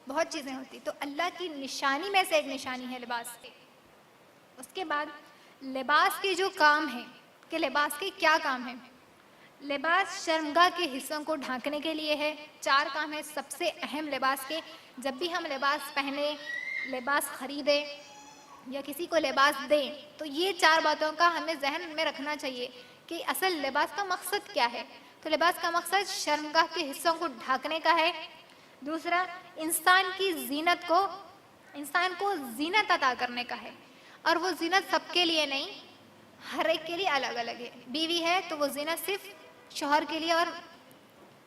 بہت چیزیں ہوتی. تو اللہ کی نشانی میں سے ایک نشانی ہے لباس. اس کے بعد لباس کے جو کام ہیں کہ لباس کے کیا کام ہیں. لباس شرمگاہ کے حصوں کو ڈھانکنے کے لیے ہے. 4 کام ہیں سب سے اہم لباس کے. جب بھی ہم لباس پہنے، لباس خریدیں یا کسی کو لباس دیں تو یہ 4 باتوں کا ہمیں ذہن میں رکھنا چاہیے کہ اصل لباس کا مقصد کیا ہے. تو لباس کا مقصد شرمگاہ کے حصوں کو ڈھانکنے کا ہے. دوسرا، انسان کو زینت عطا کرنے کا ہے، اور وہ زینت سب کے لیے نہیں، ہر ایک کے لیے الگ الگ ہے. بیوی ہے تو وہ زینت صرف شوہر کے لیے، اور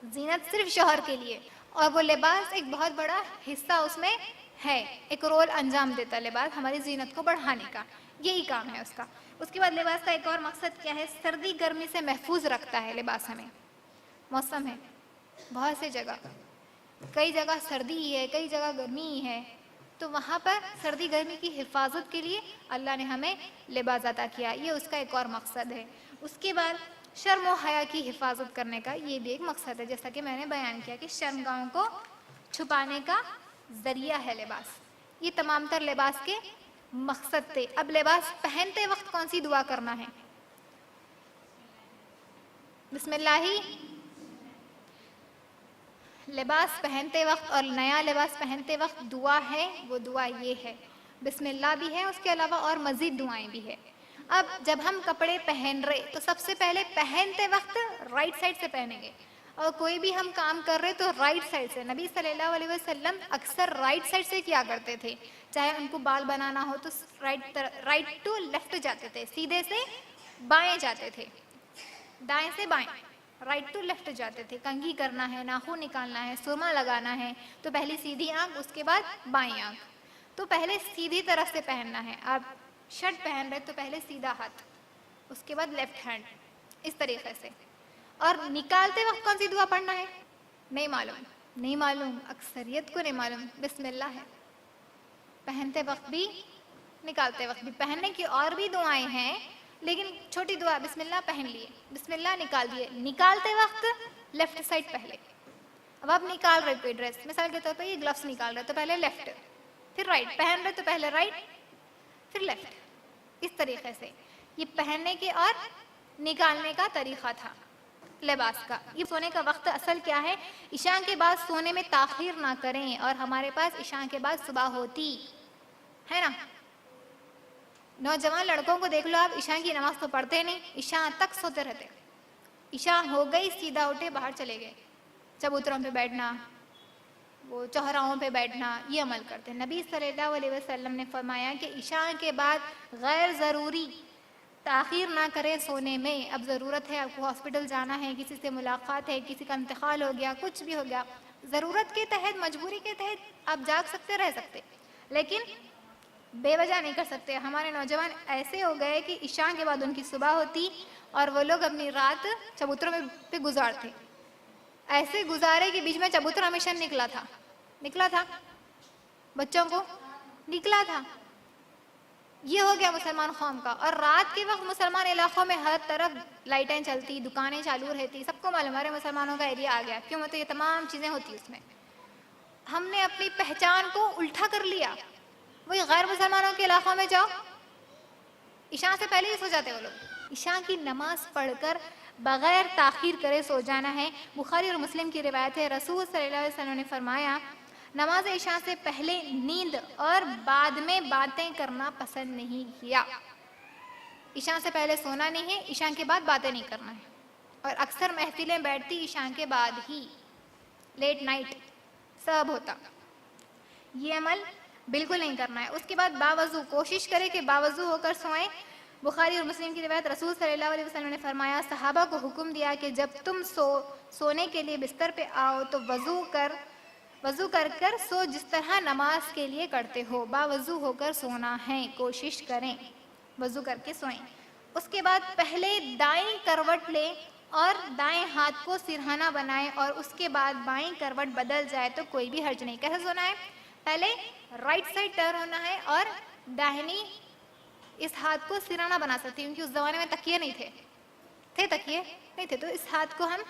زینت صرف شوہر کے لیے. اور وہ لباس ایک بہت بڑا حصہ اس میں ہے، ایک رول انجام دیتا ہے لباس ہماری زینت کو بڑھانے کا، یہی کام ہے اس کا۔ اس کے بعد لباس کا ایک اور مقصد کیا ہے؟ سردی گرمی سے محفوظ رکھتا ہے لباس ہمیں۔ موسم ہے بہت سی جگہ، کئی جگہ سردی ہی ہے، کئی جگہ گرمی ہی ہے، تو وہاں پر سردی گرمی کی حفاظت کے لیے اللہ نے ہمیں لباس عطا کیا، یہ اس کا ایک اور مقصد ہے۔ اس کے بعد شرم و حیا کی حفاظت کرنے کا یہ بھی ایک مقصد ہے، جیسا کہ میں نے بیان کیا کہ شرمگاہوں کو چھپانے کا ذریعہ ہے لباس۔ یہ تمام تر لباس کے مقصد تھے۔ اب لباس پہنتے وقت کون سی دعا کرنا ہے؟ بسم اللہ ہی لباس پہنتے وقت اور نیا لباس پہنتے وقت دعا ہے، وہ دعا یہ ہے، بسم اللہ بھی ہے، اس کے علاوہ اور مزید دعائیں بھی ہے۔ اب جب ہم کپڑے پہن رہے تو سب سے پہلے پہنتے وقت رائٹ سائڈ سے پہنیں گے، اور کوئی بھی ہم کام کر رہے تو رائٹ سائڈ سے۔ نبی صلی اللہ علیہ وسلم اکثر رائٹ سائڈ سے کیا کرتے تھے، چاہے ان کو بال بنانا ہو تو رائٹ ٹو لیفٹ جاتے تھے، سیدھے سے بائیں جاتے تھے، دائیں سے بائیں، رائٹ ٹو لیفٹ جاتے تھے۔ کنگھی کرنا ہے، ناخن نکالنا ہے، سرما لگانا ہے تو پہلے سیدھی آنکھ، اس کے بعد بائیں آنکھ، تو پہلے سیدھی طرف سے پہننا ہے۔ آپ شرٹ پہن رہے تو پہلے سیدھا ہاتھ، اس کے بعد لیفٹ ہینڈ، اس طریقے سے۔ اور نکالتے وقت کون سی دعا پڑھنا ہے؟ نہیں معلوم، اکثریت کو نہیں معلوم، بسم اللہ ہے پہنتے وقت بھی نکالتے وقت بھی۔ پہننے کی اور بھی دعائیں ہیں لیکن چھوٹی دعا بسم اللہ پہن لیے، بسم اللہ نکال دیے، نکالتے وقت لیفٹ سائڈ پہلے۔ اب آپ نکال رہے کوئی ڈریس، مثال کے طور پہ یہ گلوز نکال رہے تو پہلے لیفٹ، پھر رائٹ، پہن رہے تو پہلے رائٹ پھر لیفٹ، اس طریقے سے۔ یہ پہننے کے اور نکالنے کا طریقہ تھا لباس کا۔ یہ سونے کا وقت اصل کیا ہے؟ عشاء کے بعد سونے میں تاخیر نہ کریں، اور ہمارے پاس عشاء کے بعد صبح ہوتی ہے نا۔ نوجوان لڑکوں کو دیکھ لو آپ، عشاء کی نماز تو پڑھتے نہیں، عشاء تک سوتے رہتے، عشاء ہو گئی سیدھا اٹھے باہر چلے گئے، چبوتروں پہ بیٹھنا، وہ چوراہوں پہ بیٹھنا، یہ عمل کرتے۔ نبی صلی اللہ علیہ وسلم نے فرمایا کہ عشاء کے بعد غیر ضروری تاخیر نہ کرے سونے میں۔ اب ضرورت ہے، آپ کو ہاسپٹل جانا ہے، کسی سے ملاقات ہے، کسی کا انتقال ہو گیا، کچھ بھی ہو گیا، ضرورت کے تحت، مجبوری کے تحت آپ جاگ سکتے، رہ سکتے، لیکن بے وجہ نہیں کر سکتے۔ ہمارے نوجوان ایسے ہو گئے کہ عشاء کے بعد ان کی صبح ہوتی اور وہ لوگ اپنی رات چبوتروں پہ گزارتے، ایسے گزارے کہ بیچ میں چبوترا مشن نکلا تھا بچوں کو، نکلا تھا۔ یہ ہو گیا مسلمان قوم کا۔ اور رات کے وقت مسلمان علاقوں میں ہر طرف لائٹیں چلتی، دکانیں چالو رہتی، سب کو معلوم ہمارے مسلمانوں کا ایریا آ گیا، کیوں؟ تو یہ تمام چیزیں ہوتی اس میں۔ ہم نے اپنی پہچان کو الٹا کر لیا۔ وہی غیر مسلمانوں کے علاقوں میں جاؤ، عشاء سے پہلے ہی سو جاتے وہ لوگ۔ عشاء کی نماز پڑھ کر بغیر تاخیر کرے سو جانا ہے۔ بخاری اور مسلم کی روایت ہے، رسول صلی اللہ علیہ وسلم نے فرمایا، نماز عشاء سے پہلے نیند اور بعد میں باتیں کرنا پسند نہیں کیا۔ عشاء سے پہلے سونا نہیں ہے، عشاء کے بعد باتیں نہیں کرنا ہے۔ اور اکثر محفلیں بیٹھتی عشاء کے بعد ہی، لیٹ نائٹ سب ہوتا، یہ عمل بالکل نہیں کرنا ہے۔ اس کے بعد باوضو کوشش کرے کہ باوضو ہو کر سوئیں۔ بخاری اور مسلم کی روایت، رسول صلی اللہ علیہ وسلم نے فرمایا، صحابہ کو حکم دیا کہ جب تم سونے کے لیے بستر پہ آؤ تو وضو کر کر سو، جس طرح نماز کے لیے کرتے ہو، باوضو ہو کر سونا ہے، کوشش کریں وضو کر کے سوئیں۔ اس کے بعد پہلے دائیں کروٹ لیں اور دائیں ہاتھ کو سرہانہ بنائیں، اور اس کے بعد بائیں کروٹ بدل جائے تو کوئی بھی حرج نہیں۔ کیسے سونا ہے؟ پہلے رائٹ سائڈ ٹرن ہونا ہے اور داہنی اس ہاتھ کو سرہانہ بنا سکتی، کیونکہ اس زمانے میں تکیے نہیں تھے تکیے نہیں تھے، تو اس ہاتھ کو ہم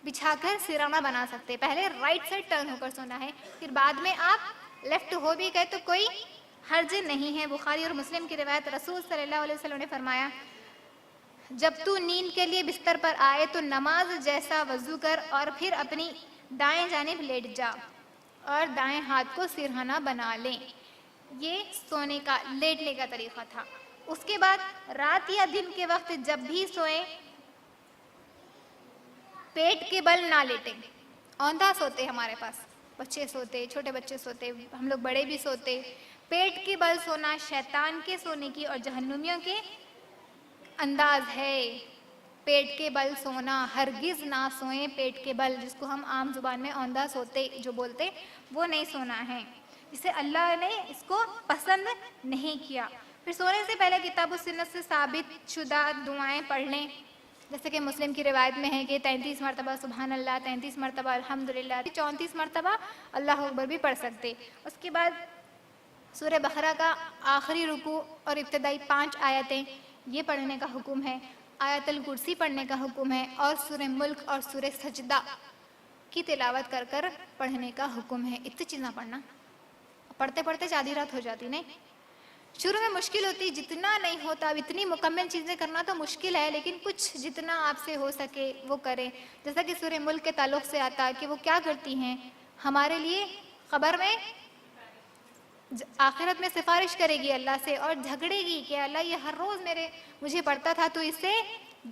بچھا کر سرہانہ بنا سکتے۔ پہلے رائٹ سائڈ ٹرن ہو کر سونا ہے، پھر بعد میں آپ لیفٹ ہو بھی گئے تو کوئی حرج نہیں ہے۔ بخاری اور مسلم کی روایت، رسول صلی اللہ علیہ وسلم نے فرمایا، جب تو نیند کے لیے بستر پر آئے تو نماز جیسا وضو کر اور پھر اپنی دائیں جانب لیٹ جا اور دائیں ہاتھ کو سرہانہ بنا لیں۔ یہ سونے کا، لیٹنے کا طریقہ تھا۔ اس کے بعد رات یا دن کے وقت جب بھی سوئیں، پیٹ کے بل نہ لیٹیں۔ اوندھا سوتے ہمارے پاس بچے سوتے، چھوٹے بچے سوتے، ہم لوگ بڑے بھی سوتے۔ پیٹ کے بل سونا شیطان کے سونے کی اور جہنمیوں کے انداز ہے۔ پیٹ کے بل سونا، ہرگز نہ سوئیں پیٹ کے بل، جس کو ہم عام زبان میں اوندھا سوتے جو بولتے، وہ نہیں سونا ہے، جسے اللہ نے اس کو پسند نہیں کیا۔ پھر سونے سے پہلے کتاب و سنت سے ثابت شدہ دعائیں پڑھ لیں، جیسے کہ مسلم کی روایت میں ہے کہ 33 مرتبہ سبحان اللہ، 33 مرتبہ الحمدللہ، 34 مرتبہ اللہ اکبر بھی پڑھ سکتے۔ اس کے بعد سورہ بقرہ کا آخری رکوع اور ابتدائی 5 آیتیں یہ پڑھنے کا حکم ہے، آیت الکرسی پڑھنے کا حکم ہے، اور سورہ ملک اور سورہ سجدہ کی تلاوت کر کر پڑھنے کا حکم ہے۔ اتنی چیزیں پڑھنا، پڑھتے پڑھتے آدھی رات ہو جاتی نہیں؟ شروع میں مشکل ہوتی، جتنا نہیں ہوتا، اب اتنی مکمل چیزیں کرنا تو مشکل ہے، لیکن کچھ جتنا آپ سے ہو سکے وہ کریں۔ جیسا کہ سورہ ملک کے تعلق سے آتا ہے کہ وہ کیا کرتی ہیں ہمارے لیے، قبر میں آخرت میں سفارش کرے گی اللہ سے اور جھگڑے گی کہ اللہ یہ ہر روز مجھے پڑھتا تھا تو اسے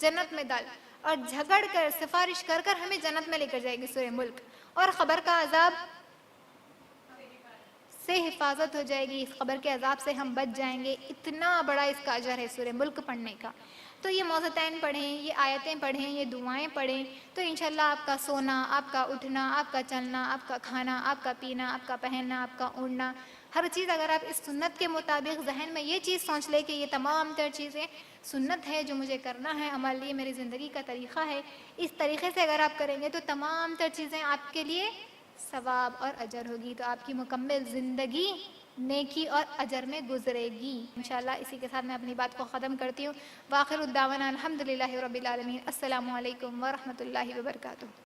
جنت میں ڈال، اور جھگڑ کر سفارش کر کر ہمیں جنت میں لے کر جائے گی سورہ ملک، اور قبر کا عذاب سے حفاظت ہو جائے گی، اس قبر کے عذاب سے ہم بچ جائیں گے۔ اتنا بڑا اس کا اجر ہے سورہ ملک پڑھنے کا۔ تو یہ موضتین پڑھیں، یہ آیتیں پڑھیں، یہ دعائیں پڑھیں، تو انشاءاللہ آپ کا سونا، آپ کا اٹھنا، آپ کا چلنا، آپ کا کھانا، آپ کا پینا، آپ کا پہننا، آپ کا اوڑھنا، ہر چیز اگر آپ اس سنت کے مطابق ذہن میں یہ چیز سوچ لے کہ یہ تمام تر چیزیں سنت ہے جو مجھے کرنا ہے، ہمارے لیے میری زندگی کا طریقہ ہے، اس طریقے سے اگر آپ کریں گے تو تمام تر چیزیں آپ کے لیے ثواب اور اجر ہوگی، تو آپ کی مکمل زندگی نیکی اور اجر میں گزرے گی انشاءاللہ۔ اسی کے ساتھ میں اپنی بات کو ختم کرتی ہوں۔ وآخر الدعوانا الحمدللہ رب العالمین۔ السلام علیکم ورحمۃ اللہ وبرکاتہ۔